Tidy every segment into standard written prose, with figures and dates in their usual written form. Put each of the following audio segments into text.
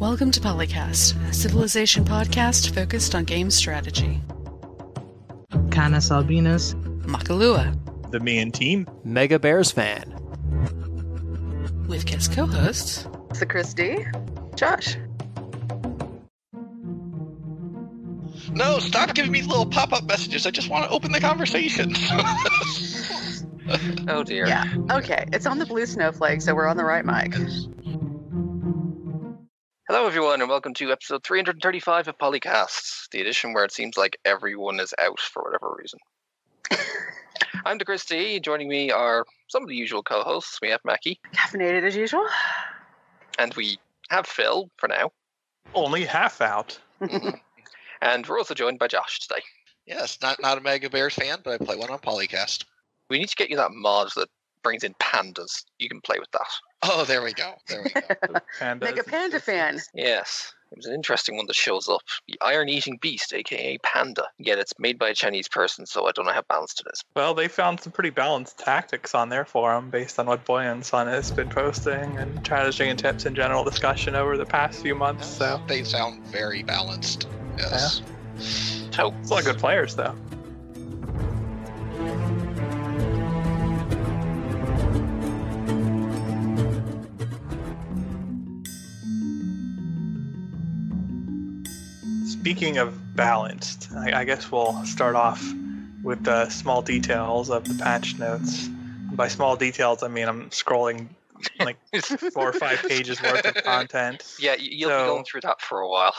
Welcome to PolyCast, a civilization podcast focused on game strategy. Canis Albinus, Makahlua, TheMeInTeam, Mega Bears fan. with guest co-hosts, TheChrisD, Josh. No, stop giving me little pop-up messages. I just want to open the conversation. Oh dear. Yeah, okay. It's on the blue snowflake, so we're on the right mic. Hello everyone and welcome to episode 335 of PolyCast, the edition where it seems like everyone is out for whatever reason. I'm TheChrisD. Joining me are some of the usual co-hosts. We have Mackie. Caffeinated as usual. And we have Phil for now. only half out. And we're also joined by Josh today. Yes, not a Mega Bears fan, but I play one on PolyCast. We need to get you that mod that brings in pandas. You can play with that. Oh, there we go. Mega Panda fan. Yes. It was an interesting one that shows up. The iron-eating beast, aka panda. Yet it's made by a Chinese person, so I don't know how balanced it is. Well, they found some pretty balanced tactics on their forum based on what Boyan Sun has been posting and strategy and tips and general discussion over the past few months. So They sound very balanced. Yes. So, it's a lot of good players, though. Speaking of balanced, I guess we'll start off with the small details of the patch notes. By small details, I mean I'm scrolling like 4 or 5 pages worth of content. yeah, you'll be going through that for a while.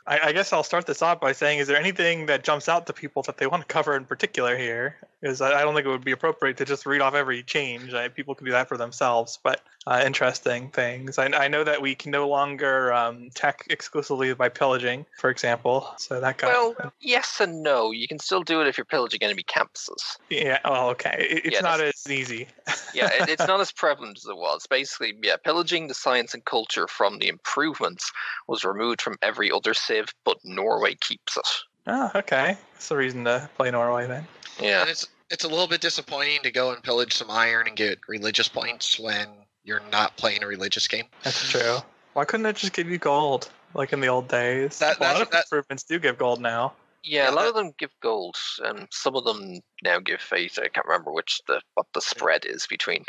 I guess I'll start this off by saying, is there anything that jumps out to people that they want to cover in particular here? Because I don't think it would be appropriate to just read off every change. People can do that for themselves, but interesting things. I know that we can no longer tech exclusively by pillaging, for example. So that got... Well, yes and no. You can still do it if you're pillaging enemy campuses. Yeah, well, okay. It's not as easy. Yeah, it's not as prevalent as it was. Basically, yeah, pillaging the science and culture from the improvements was removed from every other civ, but Norway keeps it. Oh, okay. That's the reason to play Norway then. Yeah. And it's a little bit disappointing to go and pillage some iron and get religious points when you're not playing a religious game. That's true. Why couldn't it just give you gold, like in the old days? A lot of improvements do give gold now. Yeah, a lot of them give gold, and some of them now give faith. I can't remember what the spread is between.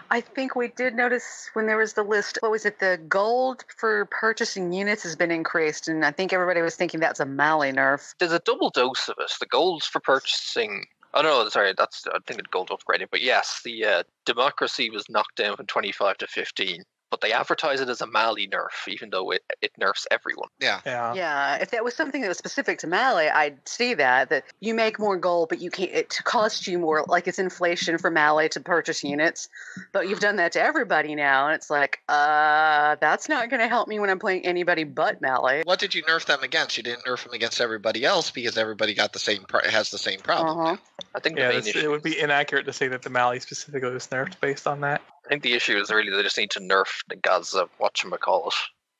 I think we did notice when there was the list, what was it, the gold for purchasing units has been increased, and I think everybody was thinking that's a Mali nerf. There's a double dose of it. The gold for purchasing... Oh, no, sorry, that's, I think, it's gold upgrading. But yes, the democracy was knocked down from 25 to 15. But they advertise it as a Mali nerf, even though it nerfs everyone. Yeah, if that was something that was specific to Mali, I'd see that you make more gold, but you can't, it costs you more, like it's inflation for Mali to purchase units. But you've done that to everybody now, and it's like, that's not going to help me when I'm playing anybody but Mali. What did you nerf them against? You didn't nerf them against everybody else because everybody got the same has the same problem. I think it would be inaccurate to say that the Mali specifically was nerfed based on that. I think the issue is really they just need to nerf the Gaza whatchamacallit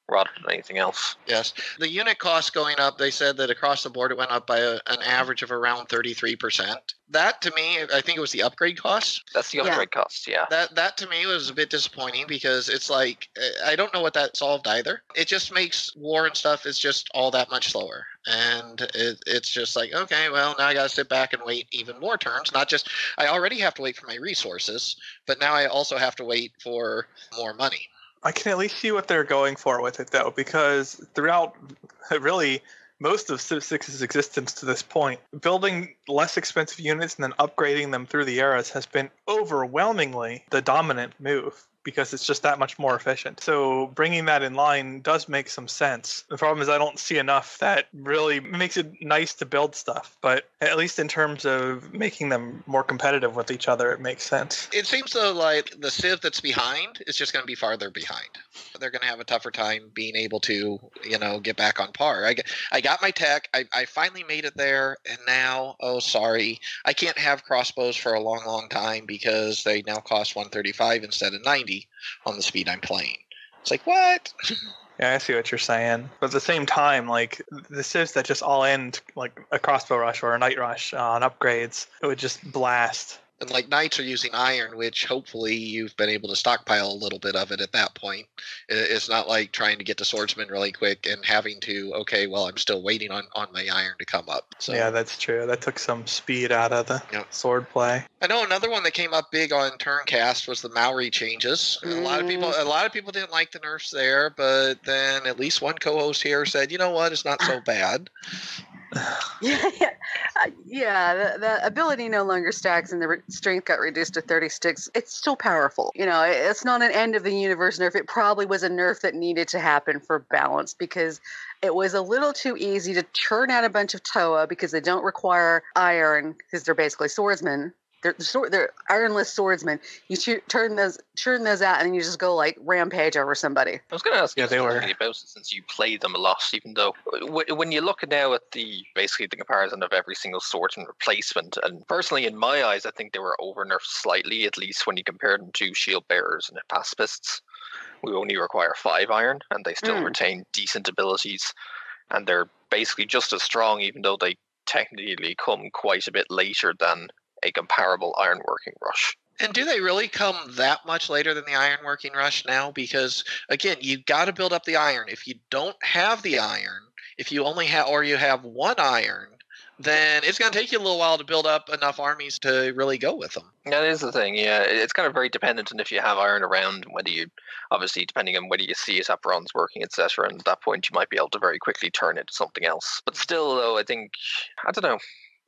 rather than anything else. Yes. The unit cost going up, they said that across the board it went up by an average of around 33%. That, to me, I think it was the upgrade cost. That's the upgrade cost, yeah. That to me was a bit disappointing because it's like, I don't know what that solved either. It just makes war and stuff is just all that much slower. And it's just like, okay, well, now I got to sit back and wait even more turns. Not just, I already have to wait for my resources, but now I also have to wait for more money. I can at least see what they're going for with it, though, because throughout, really, most of Civ 6's existence to this point, building less expensive units and then upgrading them through the eras has been overwhelmingly the dominant move, because it's just that much more efficient. So bringing that in line does make some sense. The problem is I don't see enough that really makes it nice to build stuff, but at least in terms of making them more competitive with each other, it makes sense. It seems though like the Civ that's behind is just going to be farther behind. They're going to have a tougher time being able to, get back on par. I got my tech. I finally made it there, and now, oh, sorry, I can't have crossbows for a long, long time because they now cost 135 instead of 90 on the speed I'm playing. It's like, what? Yeah, I see what you're saying. But at the same time, like, the civs that just all end like a crossbow rush or a night rush on upgrades, it would just blast And like knights are using iron, which hopefully you've been able to stockpile a little bit of it at that point. It's not like trying to get to swordsman really quick and having to, okay, well, I'm still waiting on my iron to come up. So Yeah, that's true. That took some speed out of the sword play. I know another one that came up big on TurnCast was the Maori changes. A lot of people didn't like the nerfs there, but then at least one co-host here said, you know what, it's not so bad. The ability no longer stacks and the strength got reduced to 36. It's still powerful. It's not an end of the universe nerf. It probably was a nerf that needed to happen for balance because it was a little too easy to churn out a bunch of Toa because they don't require iron because they're basically swordsmen. They're ironless swordsmen. You churn those out, and then you just go like rampage over somebody. I was going to ask you were about it since you play them a lot. Even though when you look now at basically the comparison of every single swordsman replacement, and personally in my eyes, I think they were over nerfed slightly. At least when you compare them to shield bearers and pacifists, we only require 5 iron, and they still retain decent abilities, and they're basically just as strong, even though they technically come quite a bit later than a comparable ironworking rush. And do they really come that much later than the ironworking rush now? Because again, you got to build up the iron. If you don't have the iron, if you only have, or you have 1 iron, then it's going to take you a little while to build up enough armies to really go with them. That is the thing, yeah. It's kind of very dependent on if you have iron around, whether you, obviously, depending on whether you see it at bronze working, etc. And at that point, you might be able to very quickly turn it into something else. But still, though, I don't know.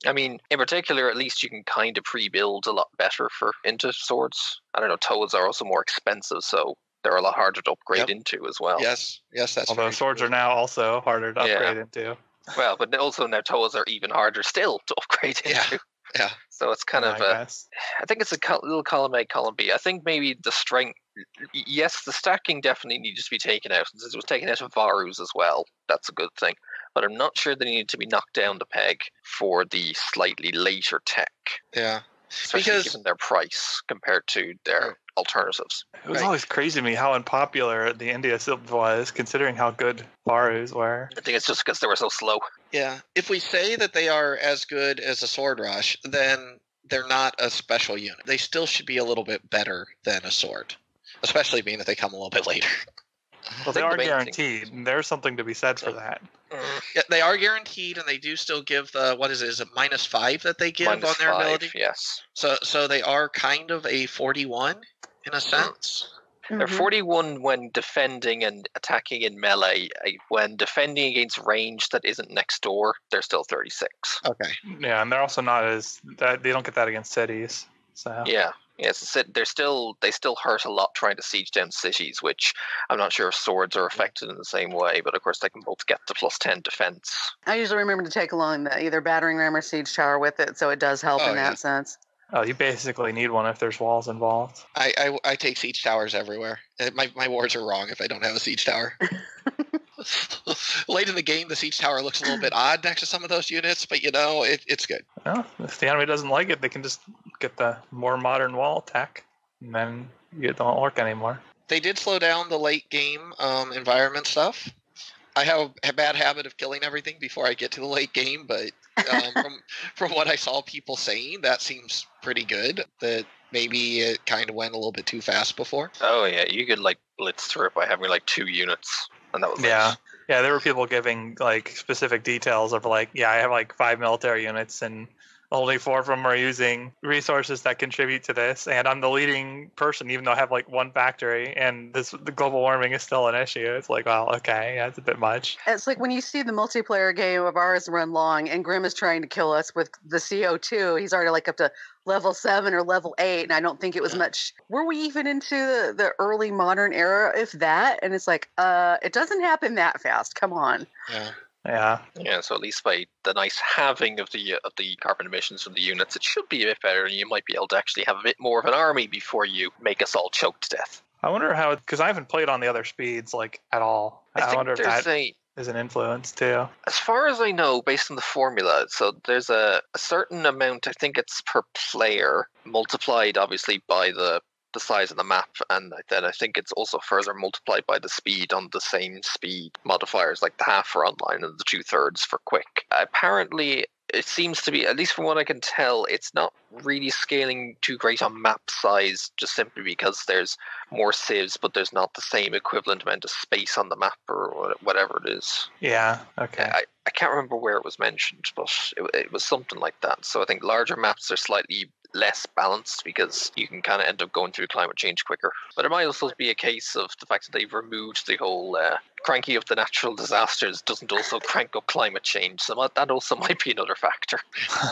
I mean, in particular, at least you can kind of pre-build a lot better into swords. I don't know, Toads are also more expensive, so they're a lot harder to upgrade into as well. Yes, that's although swords are now also harder to upgrade into. Well, but also now Toads are even harder still to upgrade into. Yeah. So it's kind of I think it's a little column A, column B. I think maybe the strength, yes, the stacking definitely needs to be taken out. Since it was taken out of Varus as well, that's a good thing. But I'm not sure they need to be knocked down the peg for the slightly later tech. Yeah. Especially given their price compared to their alternatives. It was always crazy to me how unpopular the India Civ was, considering how good Varus were. I think it's just because they were so slow. Yeah. If we say that they are as good as a sword rush, then they're not a special unit. They still should be a little bit better than a sword, especially being that they come a little bit later. Well, they are guaranteed, and there's something to be said for that. Yeah, they are guaranteed, and they do still give the, is it -5 that they give on their ability? Yes. So they are kind of a 41 in a sense. They're 41 when defending and attacking in melee. When defending against range that isn't next door, they're still 36. Okay. Yeah, and they're also not they don't get that against cities. So yeah. Yes, they still hurt a lot trying to siege down cities, which I'm not sure if swords are affected in the same way, but of course they can both get to +10 defense. I usually remember to take along either battering ram or siege tower with it, so it does help in that sense. Oh, you basically need one if there's walls involved. I take siege towers everywhere. My wars are wrong if I don't have a siege tower. Late in the game, the siege tower looks a little bit odd next to some of those units, but it's good. Well, if the enemy doesn't like it, they can just get the more modern wall attack, and then it don't work anymore. They did slow down the late game environment stuff. I have a bad habit of killing everything before I get to the late game, but from what I saw people saying, that seems pretty good. That maybe it kind of went a little bit too fast before. Oh yeah, you could blitz through it by having 2 units, and that was Yeah, there were people giving specific details of I have 5 military units and only 4 of them are using resources that contribute to this, and I'm the leading person, even though I have 1 factory, and the global warming is still an issue. It's well, okay, yeah, it's a bit much. It's like when you see the multiplayer game of ours run long, and Grim is trying to kill us with the CO2. He's already up to level 7 or level 8, and I don't think it was much. Were we even into the early modern era, if that? And it's it doesn't happen that fast. Come on. Yeah. So at least by the nice halving of the carbon emissions from the units, it should be a bit better, and you might be able to actually have a bit more of an army before you make us all choke to death. I wonder how, because I haven't played on the other speeds at all. I wonder if that is an influence too. As far as I know, based on the formula, so there's a certain amount, I think it's per player, multiplied obviously by the size of the map, and then I think it's also further multiplied by the speed on the same speed modifiers, like the half for online and the 2/3 for quick. Apparently, it seems to be, at least from what I can tell, it's not really scaling too great on map size, just simply because there's more civs, but there's not the same equivalent amount of space on the map or whatever it is. Yeah, okay. I can't remember where it was mentioned, but it was something like that. So I think larger maps are slightly less balanced because you can kind of end up going through climate change quicker. But it might also be a case of the fact that they've removed the whole cranking up the natural disasters doesn't also crank up climate change. So that also might be another factor.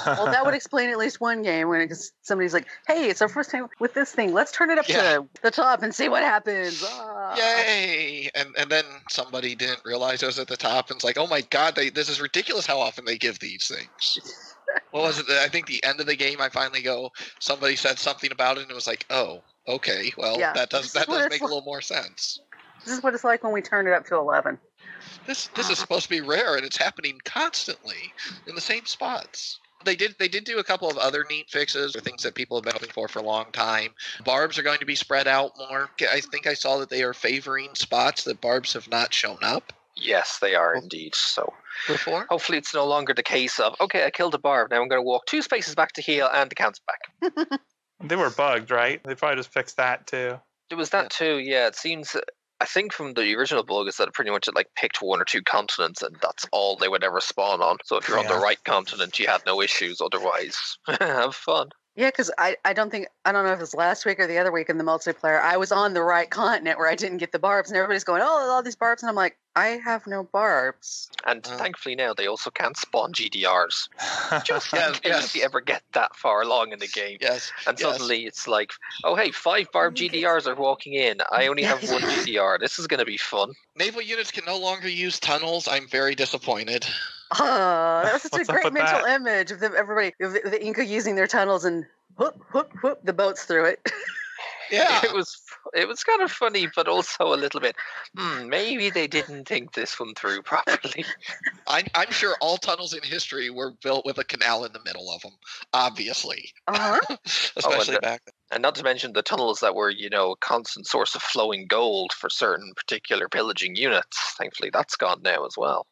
Well, that would explain at least one game when somebody's like, hey, it's our first time with this thing. Let's turn it up to the top and see what happens. Ah. Yay! And then somebody didn't realize it was at the top and it's like, oh my god, this is ridiculous how often they give these things. What was it? I think the end of the game, I finally go, somebody said something about it and it was like, oh, okay, well, that does make a little more sense. This is what it's like when we turn it up to 11. This is supposed to be rare, and it's happening constantly in the same spots. They did do a couple of other neat fixes or things that people have been hoping for a long time. Barbs are going to be spread out more. I think I saw that they are favoring spots that barbs have not shown up. Yes, they are indeed. So before, hopefully it's no longer the case of, okay, I killed a barb, now I'm going to walk 2 spaces back to heal, and the count's back. They were bugged, right? They probably just fixed that too. It was that too, yeah. It seems, I think from the original bug is that it pretty much picked 1 or 2 continents and that's all they would ever spawn on. So if you're on the right continent, you had no issues. Otherwise, have fun. Yeah, because I don't know if it was last week or the other week in the multiplayer, I was on the right continent where I didn't get the barbs, and everybody's going, oh, all these barbs, and I'm like, I have no barbs. And thankfully now they also can't spawn GDRs. Just in case if you ever get that far along in the game. Yes. And suddenly it's like, oh hey, 5 barb GDRs are walking in. I only have 1 GDR. This is going to be fun. Naval units can no longer use tunnels. I'm very disappointed. That was such a great mental image of everybody, of the Inca using their tunnels and whoop, whoop, whoop, the boats through it. Yeah. It was kind of funny, but also a little bit, maybe they didn't think this one through properly. I'm sure all tunnels in history were built with a canal in the middle of them, obviously. Uh-huh. Especially back then. And not to mention the tunnels that were, a constant source of flowing gold for certain particular pillaging units. Thankfully, that's gone now as well.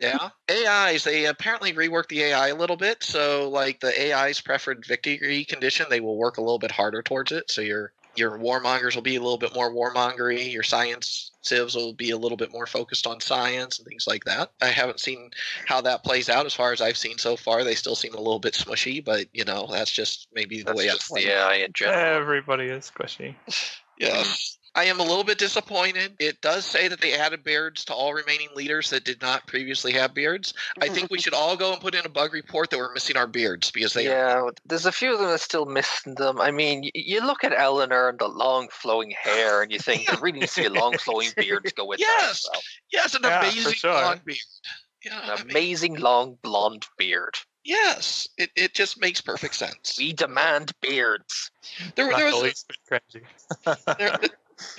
Yeah. AIs, they apparently reworked the AI a little bit. So, the AI's preferred victory condition, they will work a little bit harder towards it. So your warmongers will be a little bit more warmongery. Your science civs will be a little bit more focused on science and things like that. I haven't seen how that plays out. As far as I've seen so far, they still seem a little bit smushy, but, that's just maybe the way I play. The AI in general. Everybody is squishy. Yes. I am a little bit disappointed. It does say that they added beards to all remaining leaders that did not previously have beards. I think we should all go and put in a bug report that we're missing our beards because they are. There's a few of them that's still missing them. I mean, you look at Eleanor and the long flowing hair and you think there really needs to be a long flowing beard to go with that as well. Yes, an amazing long beard. Yeah, an amazing long blonde beard. Yes, it just makes perfect sense. We demand beards. There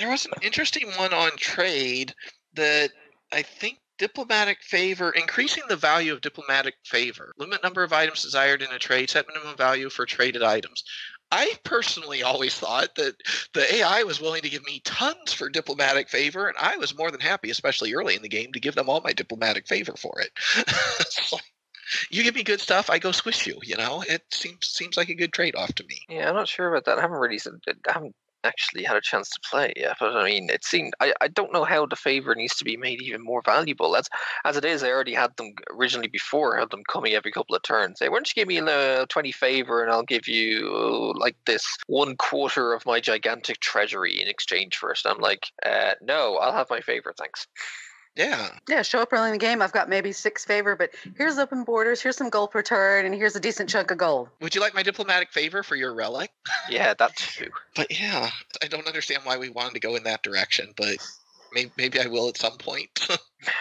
was an interesting one on trade that I think diplomatic favor, increasing the value of diplomatic favor. Limit number of items desired in a trade, set minimum value for traded items. I personally always thought that the AI was willing to give me tons for diplomatic favor, and I was more than happy, especially early in the game, to give them all my diplomatic favor for it. So, you give me good stuff, I go squish you, It seems like a good trade-off to me. Yeah, I'm not sure about that. I haven't actually had a chance to play yet, but I mean, it seemed I don't know how the favor needs to be made even more valuable. As it is, I already had them originally before, had them coming every couple of turns. Say, why don't you give me 20 favor and I'll give you this 1/4 of my gigantic treasury in exchange for it. And I'm like, no, I'll have my favor, thanks. Yeah, show up early in the game. I've got maybe 6 favor, but here's open borders, here's some gold per turn, and here's a decent chunk of gold. Would you like my diplomatic favor for your relic? Yeah, that too. But yeah, I don't understand why we wanted to go in that direction, but maybe I will at some point.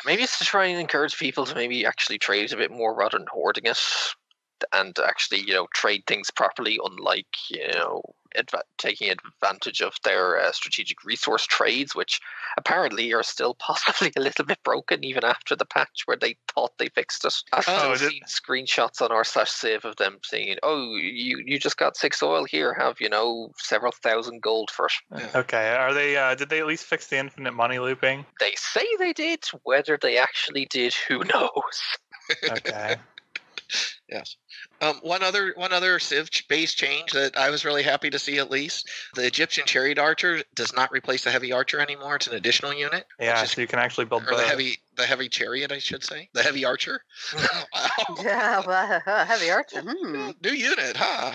Maybe it's to try and encourage people to maybe actually trade a bit more rather than hoarding it, and actually, trade things properly, unlike, taking advantage of their strategic resource trades, which apparently are still possibly a little bit broken even after the patch where they thought they fixed it. I've seen screenshots on r/civ of them saying, oh, you just got 6 oil here, have, several thousand gold for it. Okay, are they, did they at least fix the infinite money looping? They say they did. Whether they actually did, who knows? Okay. Yes. One other Civ-based change that I was really happy to see, at least, the Egyptian Chariot Archer does not replace the Heavy Archer anymore. It's an additional unit. Yeah, so you can actually build both. The Heavy Chariot, I should say. The Heavy Archer. Wow. Yeah, well, Heavy Archer. New unit, huh?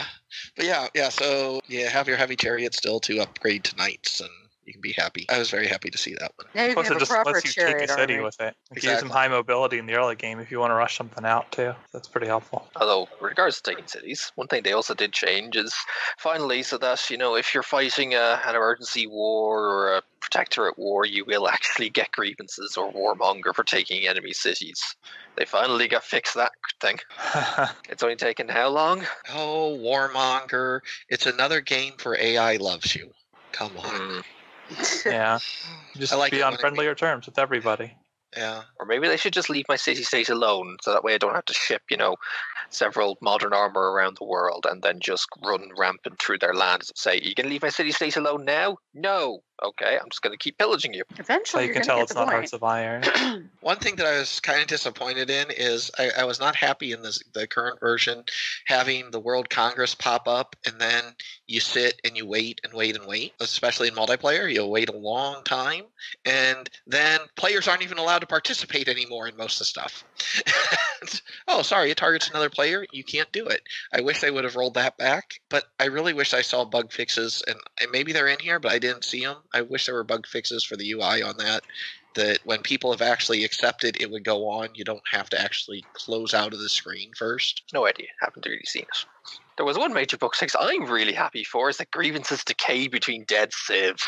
But yeah, so have your Heavy Chariot still to upgrade to Knights, and you can be happy. I was very happy to see that one. Now you Plus, can it have a just proper lets you take a city chariot with it. It Exactly. gives them high mobility in the early game if you want to rush something out, too. That's pretty helpful. Although, with regards to taking cities, one thing they also did change is finally so that, if you're fighting an emergency war or a protectorate war, you will actually get grievances or warmonger for taking enemy cities. They finally got fixed that thing. It's only taken how long? Oh, warmonger. It's another game for AI loves you. Come on. Yeah. Just be on friendlier terms with everybody. Yeah. Or maybe they should just leave my city-state alone, so that way I don't have to ship, several modern armor around the world and then just run rampant through their lands and say, you can leave my city-state alone now? No. Okay, I'm just going to keep pillaging you. Eventually, So you can tell it's not Hearts of Iron. One thing that I was kind of disappointed in is I was not happy in the current version having the World Congress pop up and then you sit and you wait and wait and wait, especially in multiplayer. You'll wait a long time and then players aren't even allowed to participate anymore in most of the stuff. Oh, sorry, it targets another player. You can't do it. I wish they would have rolled that back, but I really wish I saw bug fixes, and maybe they're in here, but I didn't see them. I wish there were bug fixes for the UI on that when people have actually accepted it would go on. You don't have to actually close out of the screen first. No idea. Haven't really seen it. There was one major bug fix I'm really happy for is that grievances decay between dead civs.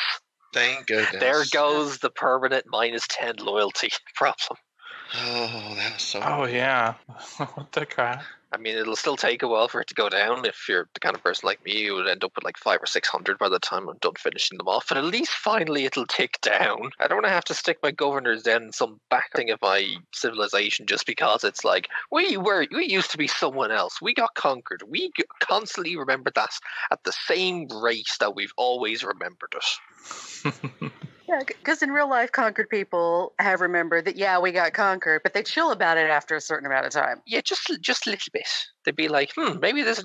Thank goodness. There goes the permanent -10 loyalty problem. Oh, that was so Oh, yeah. What the crap? I mean, it'll still take a while for it to go down. If you're the kind of person like me, you would end up with like 500 or 600 by the time I'm done finishing them off. But at least finally it'll tick down. I don't want to have to stick my governors down in some back thing of my civilization just because it's like, we used to be someone else. We got conquered. We constantly remember that at the same rate that we've always remembered it. Yeah, because in real life, conquered people have remembered that, we got conquered, but they chill about it after a certain amount of time. Yeah, just a little bit. They'd be like, maybe this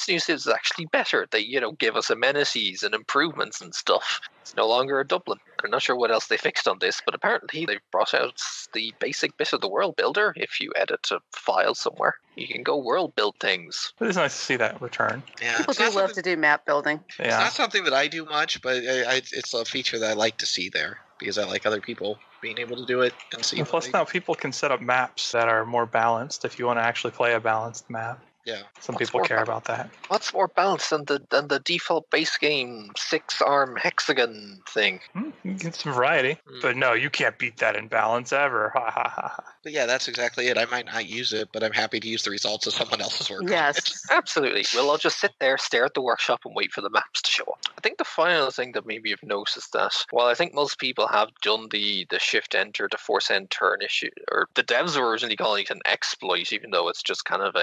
new city is actually better. They, give us amenities and improvements and stuff. It's no longer a Dublin. I'm not sure what else they fixed on this, but apparently they've brought out the basic bit of the world builder. If you edit a file somewhere, you can go world build things. It is nice to see that return. Yeah, People do love to do map building. Yeah. It's not something that I do much, but it's a feature that I like to see there because I like other people being able to do it and see. And plus, now people can set up maps that are more balanced if you want to actually play a balanced map. Yeah, some people care about that. What's more balanced than the default base game 6-arm hexagon thing? You get some variety, but no, you can't beat that in balance ever. Ha ha ha. But yeah, that's exactly it. I might not use it, but I'm happy to use the results of someone else's work. Yes, absolutely. Well, I'll just sit there, stare at the workshop, and wait for the maps to show up. I think the final thing that maybe you've noticed is that while I think most people have done the shift enter to force end turn issue, or the devs were originally calling it an exploit, even though it's just kind of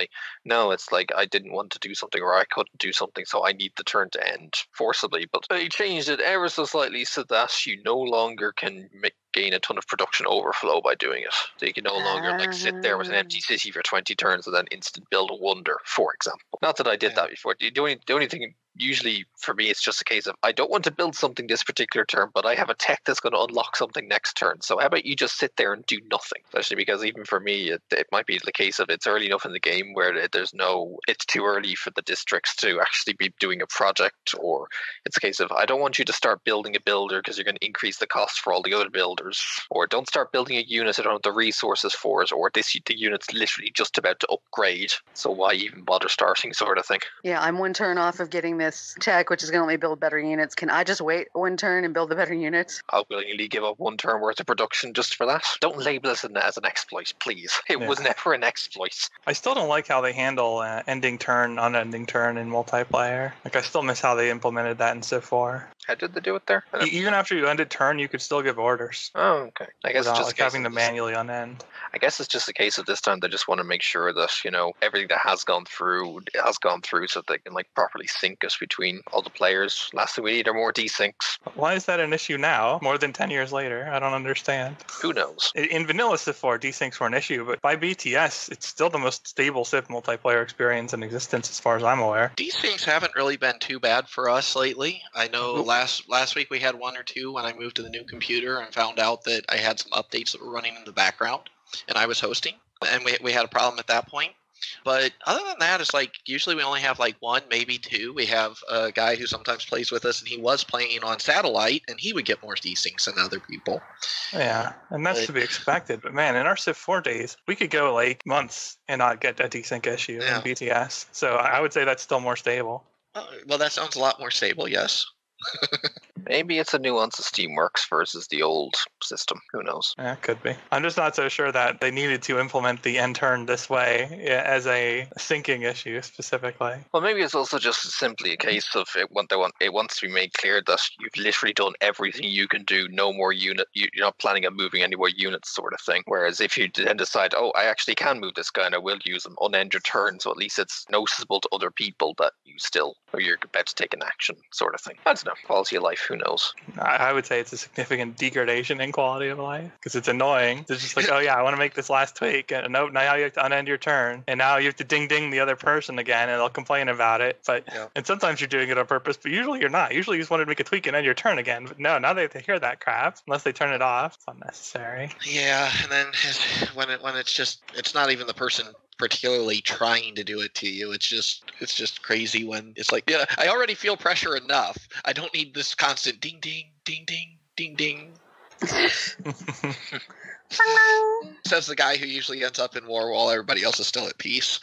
it's like I didn't want to do something or I couldn't do something, so I need the turn to end forcibly. But they changed it ever so slightly so that you no longer can gain a ton of production overflow by doing it. So you can no longer sit there with an empty city for 20 turns and then instant build a wonder, for example. Not that I did that before. The only thing usually for me it's just a case of I don't want to build something this particular turn, but I have a tech that's going to unlock something next turn. So how about you just sit there and do nothing? Especially because even for me it might be the case of it's early enough in the game where it's too early for the districts to actually be doing a project, or it's a case of I don't want you to start building a builder because you're going to increase the cost for all the other builders, or don't start building a unit I don't have the resources for it, or the unit's literally just about to upgrade, so why even bother starting, sort of thing. Yeah, I'm one turn off of getting this tech, which is going to let me build better units. Can I just wait one turn and build the better units? I'll willingly give up one turn worth of production just for that. Don't label it as an exploit, please. It was never an exploit. I still don't like how they handle ending turn, unending turn in multiplayer. Like, I still miss how they implemented that in Civ 4. How did they do it there? Even after you ended turn, you could still give orders. Oh, okay. I guess it's Without just like having to manually unend. I guess it's just a case of this time they just want to make sure that, everything that has gone through so they can properly sync us between all the players. Last thing we need are more desyncs. Why is that an issue now, more than 10 years later? I don't understand. Who knows? In vanilla Civ 4, desyncs were an issue, but by BTS, it's still the most stable Civ multiplayer experience in existence as far as I'm aware. Desyncs haven't really been too bad for us lately. I know last week we had one or two when I moved to the new computer and found out that I had some updates that were running in the background, and I was hosting, and we had a problem at that point. But other than that, it's usually we only have one, maybe two. We have a guy who sometimes plays with us, and he was playing on satellite, and he would get more desyncs than other people. Yeah, and that's to be expected. But man, in our Civ 4 days, we could go months and not get a desync issue in BTS. So I would say that's still more stable. Well, that sounds a lot more stable, yes. Maybe it's a nuance of Steamworks versus the old system. Who knows? Yeah, it could be. I'm just not so sure that they needed to implement the end turn this way as a syncing issue specifically. Well, maybe it's also just simply a case of it wants to be made clear that you've literally done everything you can do. No more unit. You're not planning on moving any more units, sort of thing. Whereas if you then decide, I actually can move this guy and I will use him, unend your turn, so at least it's noticeable to other people that you're about to take an action, sort of thing. I don't know. Quality of life. Who knows? I would say it's a significant degradation in quality of life because it's annoying. It's just I want to make this last tweak. And nope, now you have to unend your turn. And now you have to ding the other person again and they'll complain about it. And sometimes you're doing it on purpose, but usually you're not. Usually you just wanted to make a tweak and end your turn again. But no, now they have to hear that crap unless they turn it off. It's unnecessary. Yeah, and then when it's not even the person particularly trying to do it to you. It's just crazy when it's I already feel pressure enough. I don't need this constant ding ding ding ding ding ding. Says the guy who usually ends up in war while everybody else is still at peace.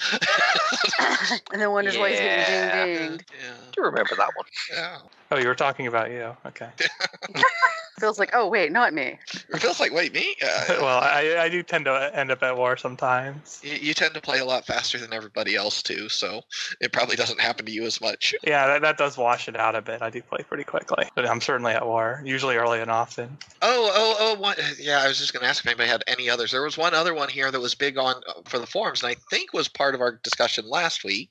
And then wonders why he's getting dinged. Yeah. Do you remember that one? Yeah. Oh, you were talking about you. Okay. Feels like, oh, wait, not me. It feels like, wait, me? Well, I do tend to end up at war sometimes. You tend to play a lot faster than everybody else, too, so it probably doesn't happen to you as much. Yeah, that does wash it out a bit. I do play pretty quickly. But I'm certainly at war, usually early and often. Yeah, I was just going to ask if anybody had any others. There was one other one here that was big on for the forums, and I think was part of our discussion last week,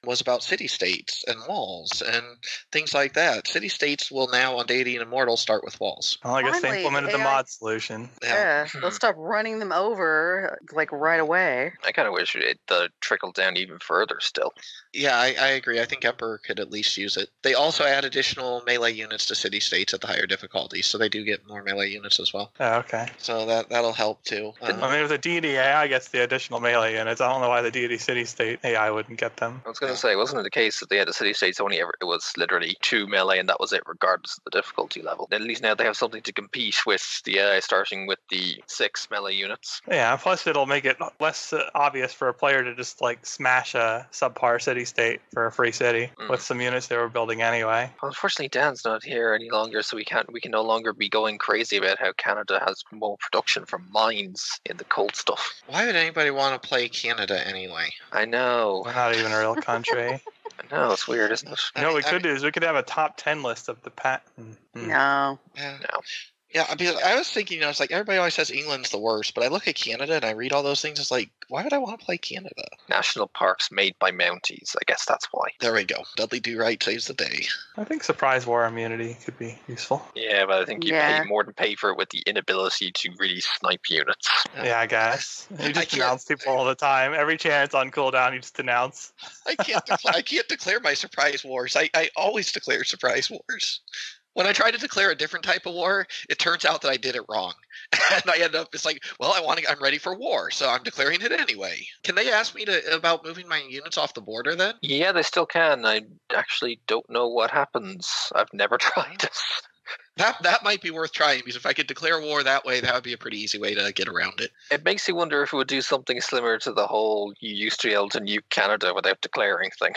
was about city-states and walls and things like that. City-states will now, on Deity and Immortal, start with walls. Well, I guess they implemented the mod solution. Yeah, let's stop running them over, right away. I kind of wish it trickled down even further still. Yeah, I agree. I think Emperor could at least use it. They also add additional melee units to city-states at the higher difficulties, so they do get more melee units as well. Oh, okay. So that'll help, too. If the Deity AI gets the additional melee units, I don't know why the Deity city-state AI wouldn't get them. I was going to say, wasn't it the case that they had the city-states it was literally 2 melee and that was it regardless of the difficulty level? At least now they have something to compete with the AI starting with the 6 melee units. Yeah, plus it'll make it less obvious for a player to just smash a subpar city-state for a free city with some units they were building anyway. Well, unfortunately, Dan's not here any longer, so we can no longer be going crazy about how Canada has more production from mines in the cold stuff. Why would anybody want to play Canada anyway? I know. We're not even a real country. I know, it's weird, isn't it? What we could do is we could have a top 10 list of the No. No. Yeah, because I was thinking, everybody always says England's the worst, but I look at Canada and I read all those things. It's why would I want to play Canada? National parks made by Mounties. I guess that's why. There we go. Dudley Do Right saves the day. I think surprise war immunity could be useful. Yeah, but I think you pay more than pay for it with the inability to really snipe units. Yeah, I guess. You just announce people all the time. Every chance on cooldown, you just announce. I can't declare my surprise wars. I always declare surprise wars. When I try to declare a different type of war, it turns out that I did it wrong. And I end up, I'm ready for war, so I'm declaring it anyway. Can they ask me about moving my units off the border then? Yeah, they still can. I actually don't know what happens. I've never tried this. That might be worth trying, because if I could declare war that way, that would be a pretty easy way to get around it. It makes you wonder if it would do something similar to the whole you used to be able to nuke Canada without declaring thing.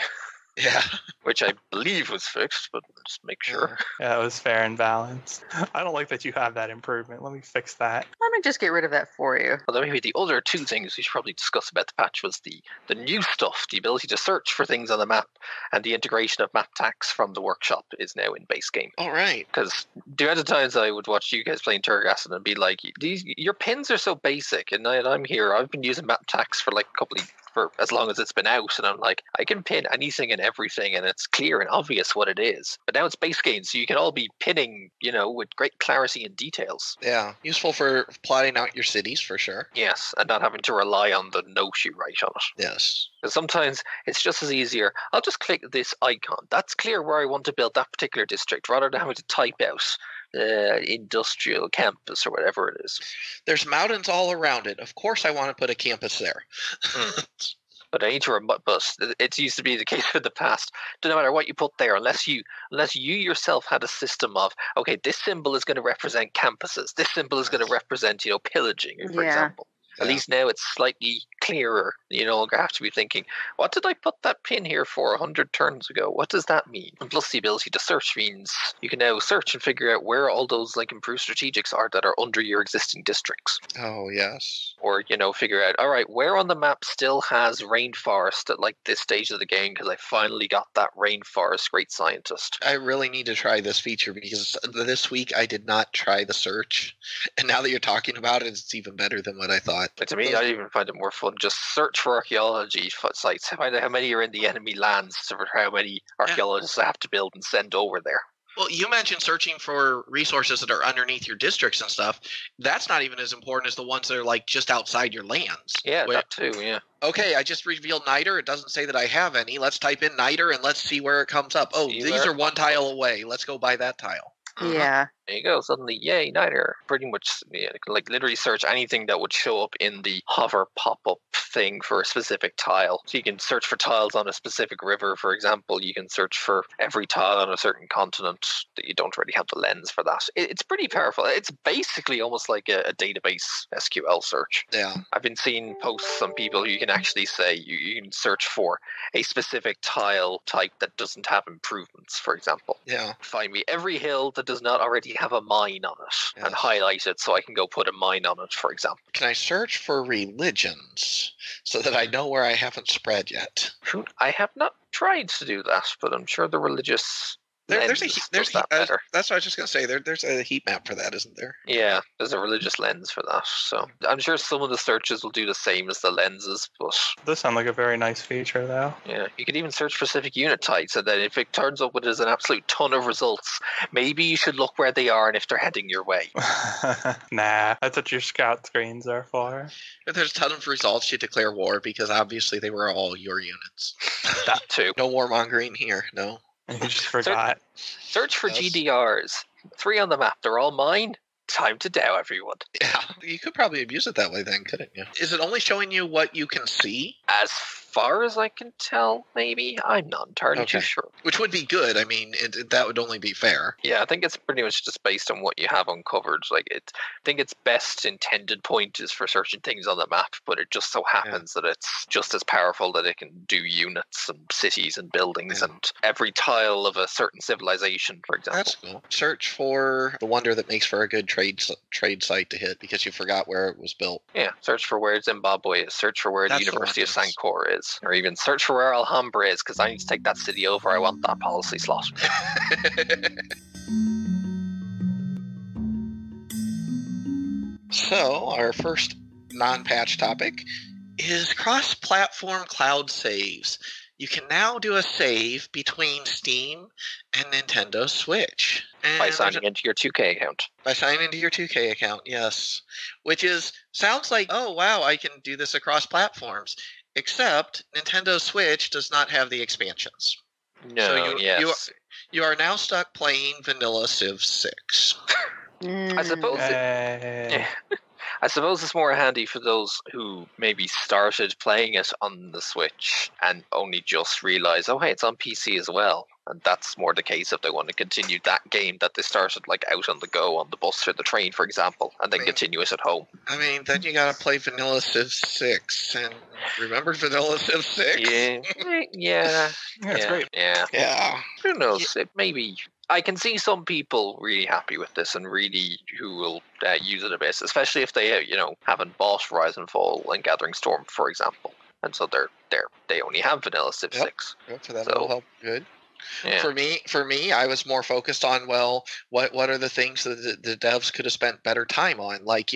Yeah. which I believe was fixed, but just make sure. Yeah, it was fair and balanced. I don't like that you have that improvement. Let me fix that. Let me just get rid of that for you. Although maybe the other two things we should probably discuss about the patch was the new stuff, the ability to search for things on the map, and the integration of map tags from the workshop is now in base game. All right. Because the other times I would watch you guys playing TurnCast and be like, your pins are so basic, and I'm here. I've been using map tags for like a couple of for as long as it's been out, and I'm like, I can pin anything and everything, and it's clear and obvious what it is. But now it's base game, so you can all be pinning, with great clarity and details. Yeah, useful for plotting out your cities for sure. Yes, and not having to rely on the note you write on it. Yes. Because sometimes it's just as easier. I'll just click this icon. That's clear where I want to build that particular district, rather than having to type out industrial campus or whatever it is. There's mountains all around it. Of course I want to put a campus there. But I need to but it used to be the case in the past. No matter what you put there, unless you yourself had a system of, okay, this symbol is going to represent campuses. This symbol is going to represent, pillaging, for example. At least now it's slightly clearer. You no longer have to be thinking, what did I put that pin here for 100 turns ago? What does that mean? And plus the ability to search means you can now search and figure out where all those improved strategics are that are under your existing districts. Oh, yes. Or, figure out, all right, where on the map still has rainforest at this stage of the game, because I finally got that rainforest great scientist. I really need to try this feature because this week I did not try the search. And now that you're talking about it, it's even better than what I thought. But to me, I even find it more fun. Just search for archaeology sites. Find out how many are in the enemy lands, for how many archaeologists I have to build and send over there. Well, you mentioned searching for resources that are underneath your districts and stuff. That's not even as important as the ones that are just outside your lands. Yeah, that too, yeah. Okay, I just revealed niter. It doesn't say that I have any. Let's type in niter and let's see where it comes up. Oh, these are one tile away. Let's go buy that tile. Yeah. There you go. Suddenly, yay, niter. Pretty much, literally search anything that would show up in the hover pop-up thing for a specific tile. So you can search for tiles on a specific river, for example. You can search for every tile on a certain continent that you don't really have the lens for that. It's pretty powerful. It's basically almost like a database SQL search. Yeah. I've been seeing posts on people you can actually say you can search for a specific tile type that doesn't have improvements, for example. Yeah. Find me every hill that does not already have a mine on it and highlight it so I can go put a mine on it, for example. Can I search for religions so that I know where I haven't spread yet? I have not tried to do that, but I'm sure the religious there's that better. That's what I was just going to say. There's a heat map for that, isn't there? Yeah, there's a religious lens for that. So I'm sure some of the searches will do the same as the lenses, but This sounds like a very nice feature, though. yeah, you could even search for specific unit types, and then if it turns up with an absolute ton of results, maybe you should look where they are and if they're heading your way. Nah, that's what your scout screens are for. If there's a ton of results, you declare war because obviously they were all your units. That too. No warmongering here, no. You just forgot. Search for GDRs. 3 on the map. They're all mine. Time to dow everyone. Yeah, you could probably abuse it that way then, couldn't you? Is it only showing you what you can see? As far as I can tell, maybe. I'm not entirely too sure. Which would be good. I mean, that would only be fair. Yeah, I think it's pretty much just based on what you have uncovered. I think its best intended point is for searching things on the map, but it just so happens that it's just as powerful that it can do units and cities and buildings and every tile of a certain civilization, for example. That's cool. Search for the wonder that makes for a good trade site to hit because you forgot where it was built. Yeah, search for where Zimbabwe is. Search for where the University of Sankor is. Or even search for where Alhambra is, because I need to take that city over. I want that policy slot. So, our first non-patch topic is cross-platform cloud saves. You can now do a save between Steam and Nintendo Switch. And by signing into your 2K account. By signing into your 2K account, yes. Which sounds like, oh wow, I can do this across platforms. Except Nintendo Switch does not have the expansions. No, so you are now stuck playing vanilla Civ 6. I suppose I suppose it's more handy for those who maybe started playing it on the Switch and only just realize, oh, hey, it's on PC as well. And that's more the case if they want to continue that game that they started like out on the go, on the bus or the train, for example, and then continue it at home. I mean, then you gotta play Vanilla Civ 6, and remember Vanilla Civ 6? Yeah. It's great. Yeah. Who knows? It maybe... I can see some people really happy with this and really who will use it a bit, especially if they, haven't bought Rise and Fall and Gathering Storm, for example, and so they only have Vanilla Civ 6. Yep, so that will help. Good. Yeah. For me, I was more focused on, well, what are the things that the devs could have spent better time on, like,